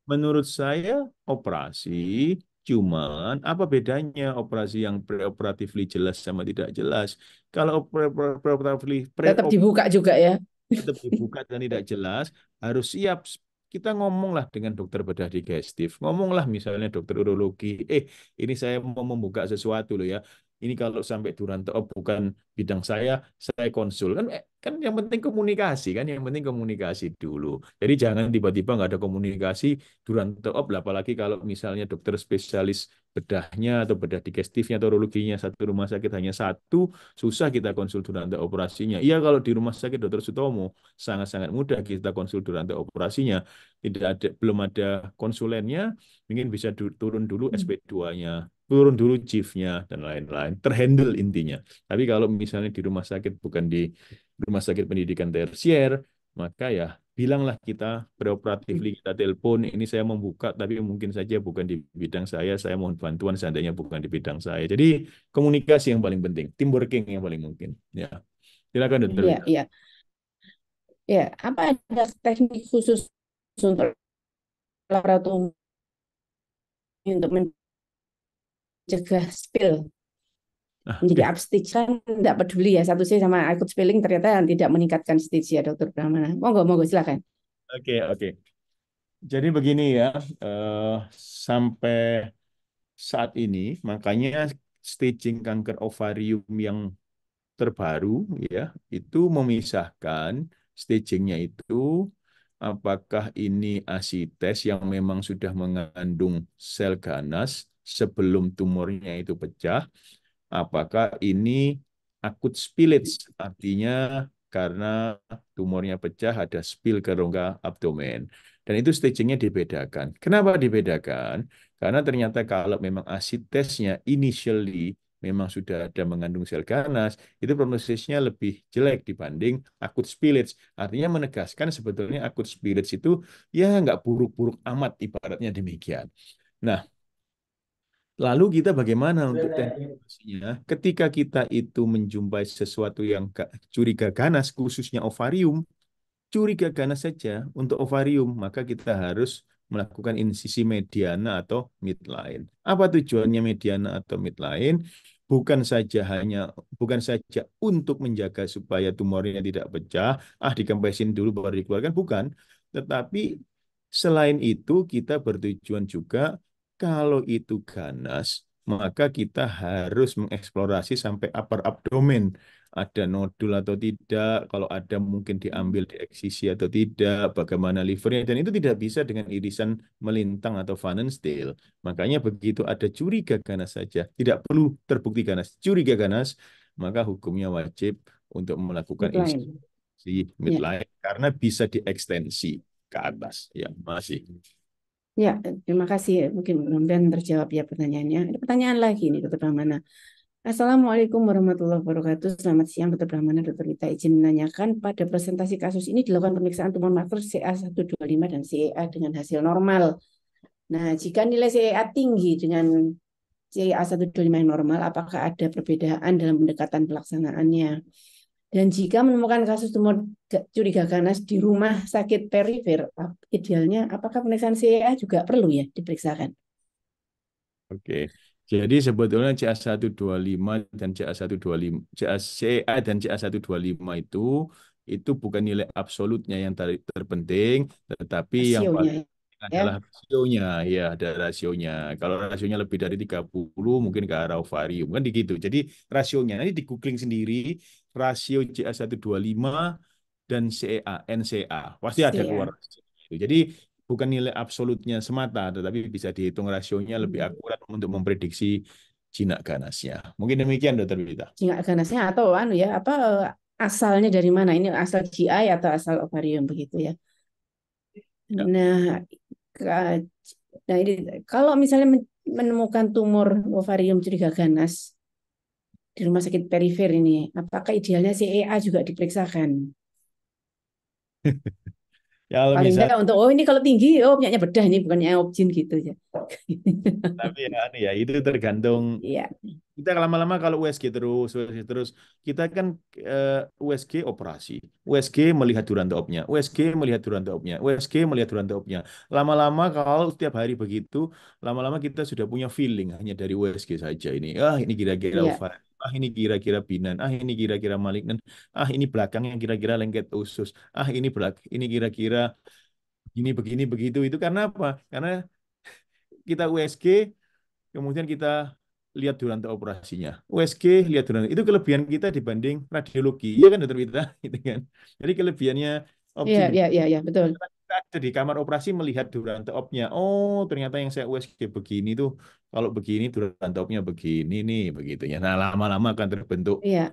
menurut saya operasi, cuman apa bedanya operasi yang preoperatively jelas sama tidak jelas? Kalau preoperatively Tetap dibuka juga ya. tetap dibuka dan tidak jelas, harus siap. Kita ngomonglah dengan dokter bedah digestif, ngomonglah misalnya dokter urologi, ini saya mau membuka sesuatu loh ya. Ini kalau sampai Durante op bukan bidang saya konsul kan kan yang penting komunikasi kan, yang penting komunikasi dulu. Jadi jangan tiba-tiba nggak ada komunikasi Durante op, lah. Apalagi kalau misalnya dokter spesialis bedahnya atau bedah digestifnya atau urologinya satu rumah sakit hanya satu, susah kita konsul Durante operasinya. Iya kalau di rumah sakit Dokter Sutomo sangat-sangat mudah kita konsul Durante operasinya. Tidak ada, belum ada konsulennya, mungkin bisa turun dulu SP2-nya, turun dulu chiefnya dan lain-lain. Terhandle intinya. Tapi kalau misalnya di rumah sakit bukan di rumah sakit pendidikan tersier, maka ya bilanglah kita preoperatively kita telepon, ini saya membuka tapi mungkin saja bukan di bidang saya mohon bantuan seandainya bukan di bidang saya. Jadi komunikasi yang paling penting, team working yang paling mungkin. Ya, silakan Dokter Iya Wita. iya ya apa ada teknik khusus untuk laboratorium untuk mencegah spill Ah, menjadi oke, upstitch kan tidak peduli ya satu C sama ikut spilling ternyata tidak meningkatkan stitch ya dokter Brahmana monggo silakan. oke. Jadi begini ya, eh, sampai saat ini makanya staging kanker ovarium yang terbaru ya itu memisahkan stagingnya itu apakah ini asites yang memang sudah mengandung sel ganas sebelum tumornya itu pecah, apakah ini akut spillage artinya karena tumornya pecah ada spill ke rongga abdomen. Dan itu stagingnya dibedakan. Kenapa dibedakan? Karena ternyata kalau memang asitasnya initially memang sudah ada mengandung sel ganas, itu prognosisnya lebih jelek dibanding akut spillage. Artinya menegaskan sebetulnya akut spillage itu ya nggak buruk-buruk amat ibaratnya demikian. Nah, lalu kita bagaimana untuk tekniknya? Ketika kita itu menjumpai sesuatu yang curiga ganas, khususnya ovarium, curiga ganas saja untuk ovarium, maka kita harus melakukan insisi mediana atau midline. Apa tujuannya mediana atau midline? Bukan saja hanya bukan saja untuk menjaga supaya tumornya tidak pecah, dikempesin dulu baru dikeluarkan, bukan. Tetapi selain itu kita bertujuan juga kalau itu ganas, maka kita harus mengeksplorasi sampai upper abdomen ada nodul atau tidak, kalau ada mungkin diambil di eksisi atau tidak, bagaimana livernya, dan itu tidak bisa dengan irisan melintang atau Van Steel. Makanya begitu ada curiga ganas saja, tidak perlu terbukti ganas, curiga ganas, maka hukumnya wajib untuk melakukan Midline. insisi Ya, midline karena bisa diekstensi ke atas. Ya, masih. ya, terima kasih. Mungkin mudah-mudahan terjawab ya pertanyaannya. Ada pertanyaan lagi nih, Dokter Brahmana. Assalamualaikum warahmatullahi wabarakatuh. Selamat siang, Dokter Brahmana. Dokter Wita izin menanyakan, pada presentasi kasus ini dilakukan pemeriksaan tumor marker CA125 dan CEA dengan hasil normal. Nah, jika nilai CEA tinggi dengan CA125 yang normal, apakah ada perbedaan dalam pendekatan pelaksanaannya? Dan jika menemukan kasus tumor curiga ganas di rumah sakit perifer, idealnya apakah pemeriksaan CEA juga perlu ya diperiksakan? Oke. Jadi sebetulnya CA125 dan CA125, CA dan CA125 itu bukan nilai absolutnya yang terpenting, tetapi yang paling Rasionya penting ya. adalah rasionya, ya ada rasionya. Kalau rasionya lebih dari 30 mungkin ke arah ovarium kan gitu. Jadi rasionya nanti di googling sendiri rasio CA125 dan CA, NCA. Pasti ada keluar. CA. Jadi bukan nilai absolutnya semata, tetapi bisa dihitung rasionya lebih akurat untuk memprediksi jinak ganasnya. Mungkin demikian, Dokter Wita. Jinak ganasnya atau anu ya, apa asalnya dari mana? Ini asal GI atau asal ovarium begitu ya. Ya. Nah, ka- nah ini kalau misalnya menemukan tumor ovarium curiga ganas di rumah sakit perifer ini, apakah idealnya CEA juga diperiksakan? Ya, kalau Paling misal, enggak untuk oh ini kalau tinggi oh punyanya bedah ini bukannya objin gitu ya. tapi ya itu tergantung. Iya, Kita lama-lama kalau USG terus, kita kan USG operasi, USG melihat durantopnya, USG melihat durantopnya, USG melihat durantopnya. Lama-lama kalau setiap hari begitu, lama-lama kita sudah punya feeling hanya dari USG saja ini. Ah, ini kira-kira iya, ovar, ah ini kira-kira binan, ah ini kira-kira malignan, ah ini belakangnya kira-kira lengket usus, ah ini kira-kira ini begini begitu. Itu karena apa? Karena kita USG kemudian kita lihat duranta operasinya. USG, lihat duranta. Itu kelebihan kita dibanding radiologi. Iya kan, Dokter Wita? Gitu kan. Jadi kelebihannya iya, opsin. iya, iya, iya, betul. Kita ada di kamar operasi melihat duranta opnya. Oh, ternyata yang saya USG begini tuh, kalau begini duranta opnya begini nih, begitunya. Nah, lama-lama akan terbentuk Iya,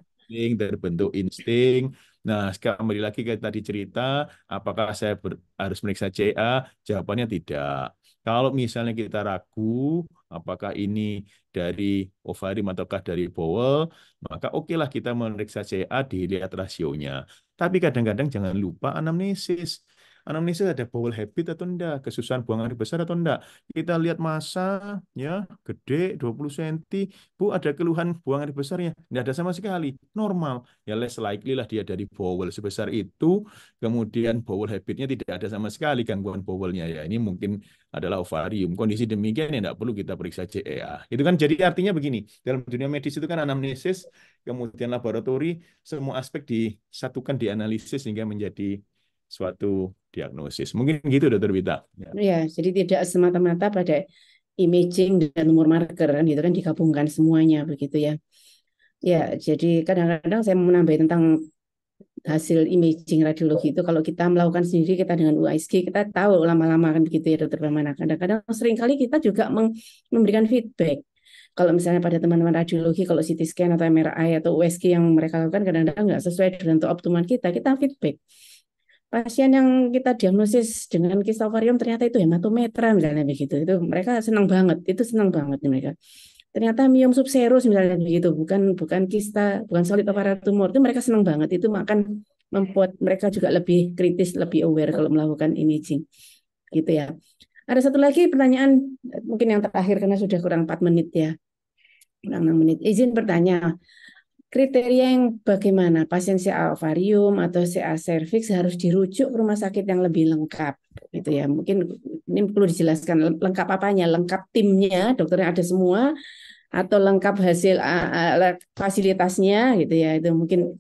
terbentuk insting. Nah, sekarang kembali lagi ke tadi cerita, apakah saya harus meriksa CA? Jawabannya tidak. Kalau misalnya kita ragu, apakah ini dari ovarium ataukah dari bowel, maka okelah kita memeriksa CA, dilihat rasionya. Tapi kadang-kadang jangan lupa anamnesis. Anamnesis ada bowel habit atau enggak, kesusahan buang air besar atau enggak. Kita lihat masa, ya, gede, 20 cm, Bu, ada keluhan buang air besarnya? Enggak ada sama sekali, normal. Ya less likely lah dia dari bowel sebesar itu, kemudian bowel habitnya tidak ada sama sekali gangguan bowelnya. Ya ini mungkin adalah ovarium. Kondisi demikian ya enggak perlu kita periksa CEA. Itu kan jadi artinya begini, dalam dunia medis itu kan anamnesis, kemudian laboratori, semua aspek disatukan, dianalisis sehingga menjadi suatu diagnosis. Mungkin gitu, Dokter Wita. Ya. ya. Jadi tidak semata-mata pada imaging dan tumor marker kan gitu kan digabungkan semuanya begitu ya. Ya, jadi kadang-kadang saya mau menambah tentang hasil imaging radiologi itu kalau kita melakukan sendiri kita dengan USG kita tahu lama-lama kan begitu ya dokter Pramana. Kadang-kadang seringkali kita juga memberikan feedback. Kalau misalnya pada teman-teman radiologi kalau CT scan atau MRI atau USG yang mereka lakukan kadang-kadang nggak sesuai dengan optimal kita feedback. Pasien yang kita diagnosis dengan kista ovarium ternyata itu hematometra misalnya begitu. Itu mereka senang banget, itu senang banget mereka. Ternyata miom subserus misalnya begitu, bukan bukan kista, bukan solid ovarian tumor. Itu mereka senang banget. Itu akan membuat mereka juga lebih kritis, lebih aware kalau melakukan imaging. Gitu ya. Ada satu lagi pertanyaan mungkin yang terakhir karena sudah kurang 4 menit ya. Kurang 6 menit. Izin bertanya, kriteria yang bagaimana pasien CA ovarium atau CA cervix harus dirujuk ke rumah sakit yang lebih lengkap gitu ya. Mungkin ini perlu dijelaskan lengkap apanya, lengkap timnya, dokternya ada semua atau lengkap hasil fasilitasnya gitu ya. Itu mungkin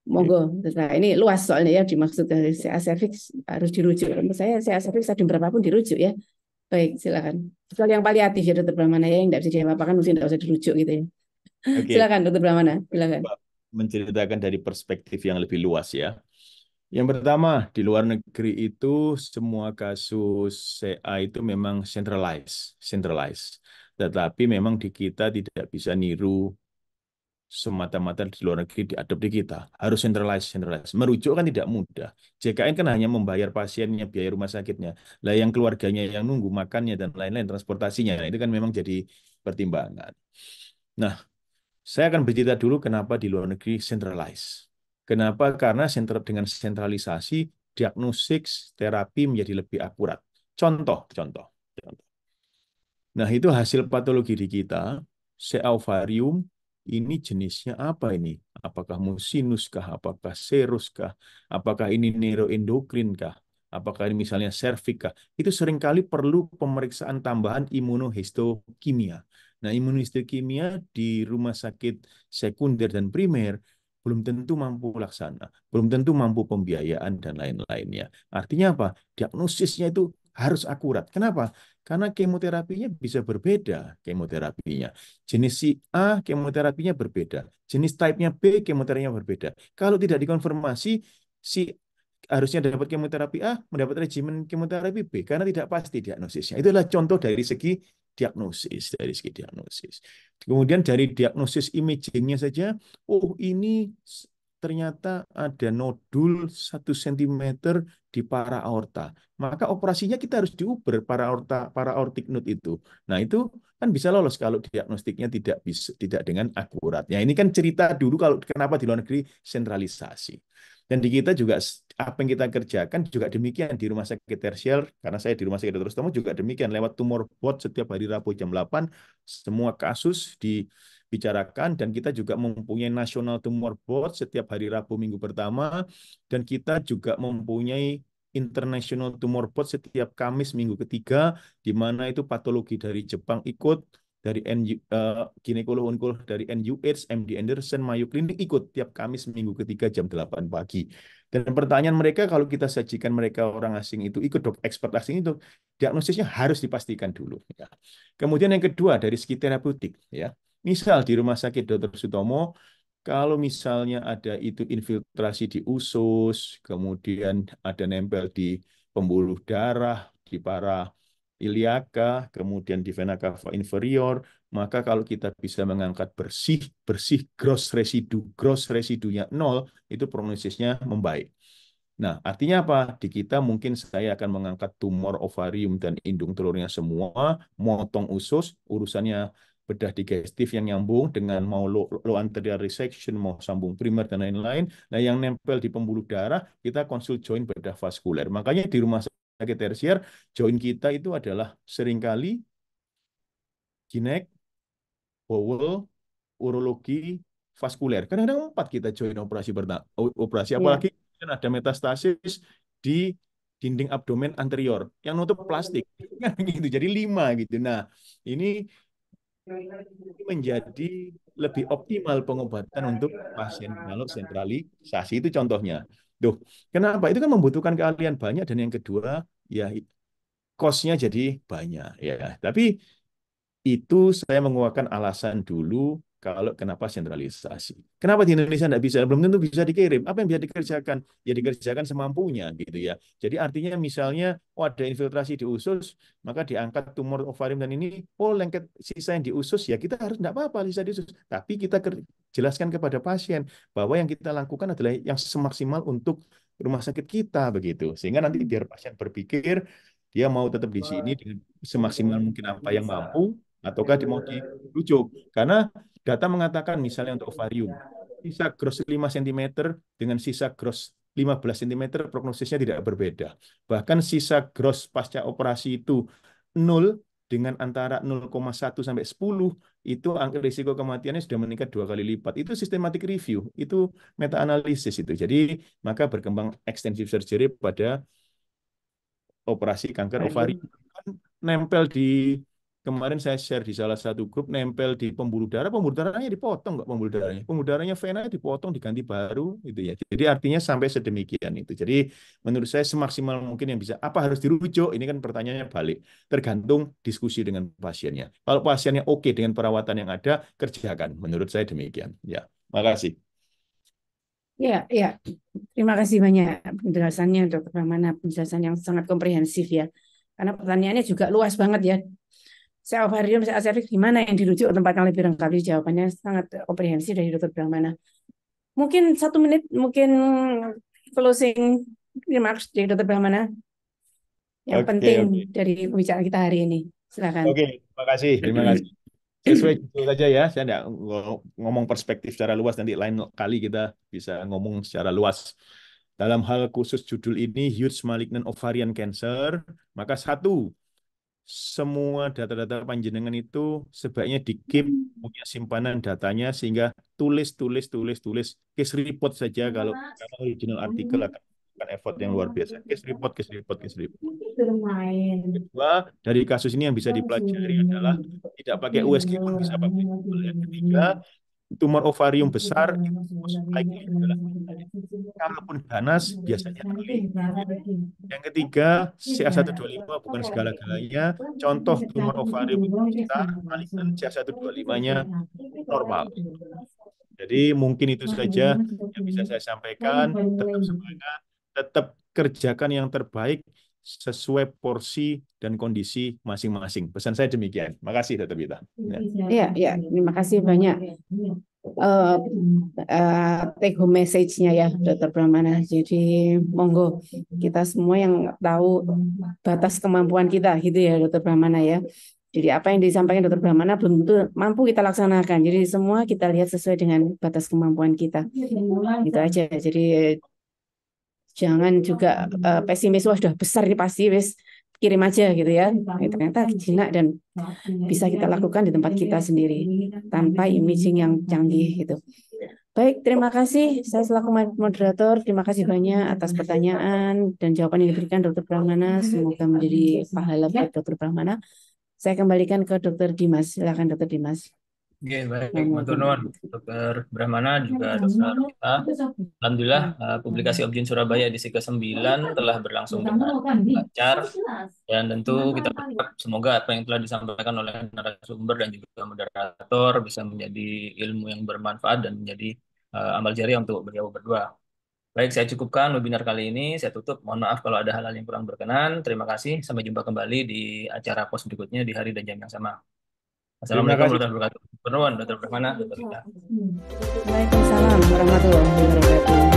monggo. Nah, ini luas soalnya ya dimaksud dari CA cervix harus dirujuk. Menurut saya CA cervix tadi berapapun dirujuk ya. Baik, silakan. Soal yang paliatif ya dokter Brahmana ya yang tidak bisa diapa-apakan mungkin tidak usah dirujuk gitu ya. Oke, Silakan dokter Brahmana, silakan. menceritakan dari perspektif yang lebih luas ya. Yang pertama, di luar negeri itu semua kasus CA itu memang centralized. Tetapi memang di kita tidak bisa niru semata-mata di luar negeri diadop di kita. Harus centralized. Merujuk kan tidak mudah. JKN kan hanya membayar pasiennya, biaya rumah sakitnya. Lah yang keluarganya yang nunggu makannya dan lain-lain, transportasinya. Nah, itu kan memang jadi pertimbangan. Nah, saya akan bercerita dulu kenapa di luar negeri centralized. Kenapa? Karena dengan sentralisasi, diagnostik terapi menjadi lebih akurat. Contoh. Nah, itu hasil patologi di kita, ovarium, ini jenisnya apa ini? Apakah musinus kah? Apakah serus kah? Apakah ini neuroendokrin kah? Apakah ini misalnya serviks kah? Itu seringkali perlu pemeriksaan tambahan imunohistokimia. Nah, imunohistokimia di rumah sakit sekunder dan primer belum tentu mampu laksana, belum tentu mampu pembiayaan dan lain-lainnya. Artinya apa? Diagnosisnya itu harus akurat. Kenapa? Karena kemoterapinya bisa berbeda kemoterapinya. Jenis si A kemoterapinya berbeda. Jenis type-nya B kemoterapinya berbeda. Kalau tidak dikonfirmasi, si harusnya dapat kemoterapi A, mendapat regimen kemoterapi B, karena tidak pasti diagnosisnya. Itulah contoh dari segi diagnosis, dari segi diagnosis. Kemudian dari diagnosis imagingnya saja, oh ini ternyata ada nodul 1 cm di para aorta. Maka operasinya kita harus diuber para aortic node itu. Nah, itu kan bisa lolos kalau diagnostiknya tidak dengan akurat. Ya, ini kan cerita dulu kalau kenapa di luar negeri sentralisasi. Dan di kita juga apa yang kita kerjakan juga demikian di rumah sakit tersier, karena saya di rumah sakit Dr. Sutomo juga demikian lewat tumor board setiap hari Rabu jam 8 semua kasus dibicarakan, dan kita juga mempunyai National Tumor Board setiap hari Rabu minggu pertama, dan kita juga mempunyai International Tumor Board setiap Kamis minggu ketiga, di mana itu patologi dari Jepang ikut, dari ginekolog-onkolog dari NUH, MD Anderson, Mayo Clinic ikut tiap Kamis minggu ketiga jam 8 pagi. Dan pertanyaan mereka kalau kita sajikan mereka orang asing itu ikut dok expert asing itu, diagnosisnya harus dipastikan dulu. Ya. Kemudian yang kedua dari segi terapeutik, ya. Misal di rumah sakit Dr. Sutomo, kalau misalnya ada itu infiltrasi di usus, kemudian ada nempel di pembuluh darah, di para iliaka, kemudian di vena cava inferior, maka kalau kita bisa mengangkat bersih gross residunya nol, itu prognosisnya membaik. Nah, artinya apa? Di kita mungkin saya akan mengangkat tumor ovarium dan indung telurnya semua, motong usus, urusannya bedah digestif yang nyambung dengan mau low anterior resection, mau sambung primer dan lain-lain. Nah, yang nempel di pembuluh darah, kita konsul joint bedah vaskuler. Makanya di rumah sakit tersier, joint kita itu adalah seringkali ginek, bowel, urologi, vaskuler. Kadang-kadang 4 kita join operasi, Ya, apalagi kan ada metastasis di dinding abdomen anterior yang nutup plastik. Gitu. Jadi 5 gitu. Nah, ini menjadi lebih optimal pengobatan untuk pasien kalau sentralisasi itu contohnya. Duh, kenapa? Itu kan membutuhkan keahlian banyak, dan yang kedua ya cost-nya jadi banyak ya. Tapi itu saya menguatkan alasan dulu kalau kenapa sentralisasi. Kenapa di Indonesia tidak bisa? Belum tentu bisa dikirim. Apa yang bisa dikerjakan? Ya dikerjakan semampunya gitu ya. Jadi artinya misalnya, oh ada infiltrasi di usus, maka diangkat tumor ovarium dan ini, oh lengket sisa yang di usus, ya kita harus tidak apa-apa sisa di usus. Tapi kita jelaskan kepada pasien bahwa yang kita lakukan adalah yang semaksimal untuk rumah sakit kita begitu. Sehingga nanti biar pasien berpikir dia mau tetap di sini dengan semaksimal mungkin apa yang mampu, ataukah mau dirujuk. Karena data mengatakan misalnya untuk ovarium, sisa gross 5 cm dengan sisa gross 15 cm prognosisnya tidak berbeda. Bahkan sisa gross pasca operasi itu 0 dengan antara 0,1 sampai 10, itu angka risiko kematiannya sudah meningkat 2 kali lipat. Itu systematic review, itu meta-analisis itu. Jadi maka berkembang extensive surgery pada operasi kanker ovarium. Nempel di kemarin saya share di salah satu grup, nempel di pembuluh darahnya dipotong, nggak pembuluh darahnya vena dipotong diganti baru gitu ya. Jadi artinya sampai sedemikian itu. Jadi menurut saya semaksimal mungkin yang bisa. Apa harus dirujuk? Ini kan pertanyaannya balik, tergantung diskusi dengan pasiennya. Kalau pasiennya oke dengan perawatan yang ada, kerjakan. Menurut saya demikian. Ya, makasih. ya, ya. Terima kasih banyak penjelasannya, Dokter Pramana. Penjelasan yang sangat komprehensif ya. Karena pertanyaannya juga luas banget ya. Saya ovarium, saya cervix, gimana yang dirujuk tempat yang lebih lengkap? Jawabannya sangat komprehensif dari Dokter Pramana. Mungkin 1 menit, mungkin closing remarks dari Dokter Pramana yang Oke, penting oke. dari pembicaraan kita hari ini. Silakan. Oke, terima kasih. Terima kasih. Sesuai judul saja ya, saya tidak ngomong perspektif secara luas, nanti lain kali kita bisa ngomong secara luas. Dalam hal khusus judul ini, huge malignant ovarian cancer, maka satu, semua data-data panjenengan itu sebaiknya di-keep, punya simpanan datanya, sehingga tulis case report saja, kalau original artikel akan effort yang luar biasa. Case report. Kedua, dari kasus ini yang bisa dipelajari adalah tidak pakai USG pun bisa pakai Google. Yang ketiga, tumor ovarium besar itu most likely adalah kalaupun ganas biasanya early. Yang ketiga, CA125 bukan segala-galanya. Contoh tumor ovarium itu besar, malignant, CA125-nya normal. Jadi mungkin itu saja yang bisa saya sampaikan. Tetap semangat, tetap kerjakan yang terbaik sesuai porsi dan kondisi masing-masing. Pesan saya demikian. Makasih, Dr. Bita. Ya. Iya, ya, terima kasih banyak. eh Take home message-nya ya, Dr. Brahmana. Jadi monggo kita semua yang tahu batas kemampuan kita, gitu ya, Dr. Brahmana ya. Jadi apa yang disampaikan Dr. Brahmana belum tentu mampu kita laksanakan. Jadi semua kita lihat sesuai dengan batas kemampuan kita. Gitu aja. Jadi jangan juga pesimis, wah sudah besar ini pasti wis kirim aja gitu ya. Ternyata jinak dan bisa kita lakukan di tempat kita sendiri tanpa imaging yang canggih gitu. Baik, terima kasih. Saya selaku moderator, terima kasih banyak atas pertanyaan dan jawaban yang diberikan Dr. Brahmana. Semoga menjadi pahala buat Dr. Brahmana. Saya kembalikan ke Dr. Dimas. Silakan Dr. Dimas. Oke, baik, matur nuwun Dr. Brahmana juga Dr. Kita. Alhamdulillah, publikasi Objin Surabaya edisi ke-9 telah berlangsung dengan lancar, dan tentu kita berharap semoga apa yang telah disampaikan oleh narasumber dan juga moderator bisa menjadi ilmu yang bermanfaat dan menjadi amal jariah untuk beliau berdua. Baik, saya cukupkan webinar kali ini. Saya tutup. Mohon maaf kalau ada hal-hal yang kurang berkenan. Terima kasih. Sampai jumpa kembali di acara pos berikutnya di hari dan jam yang sama. Terima Assalamualaikum kasih. warahmatullahi wabarakatuh. Penuan, Dr. Brahmana, Dr. Rita. Waalaikumsalam warahmatullahi wabarakatuh.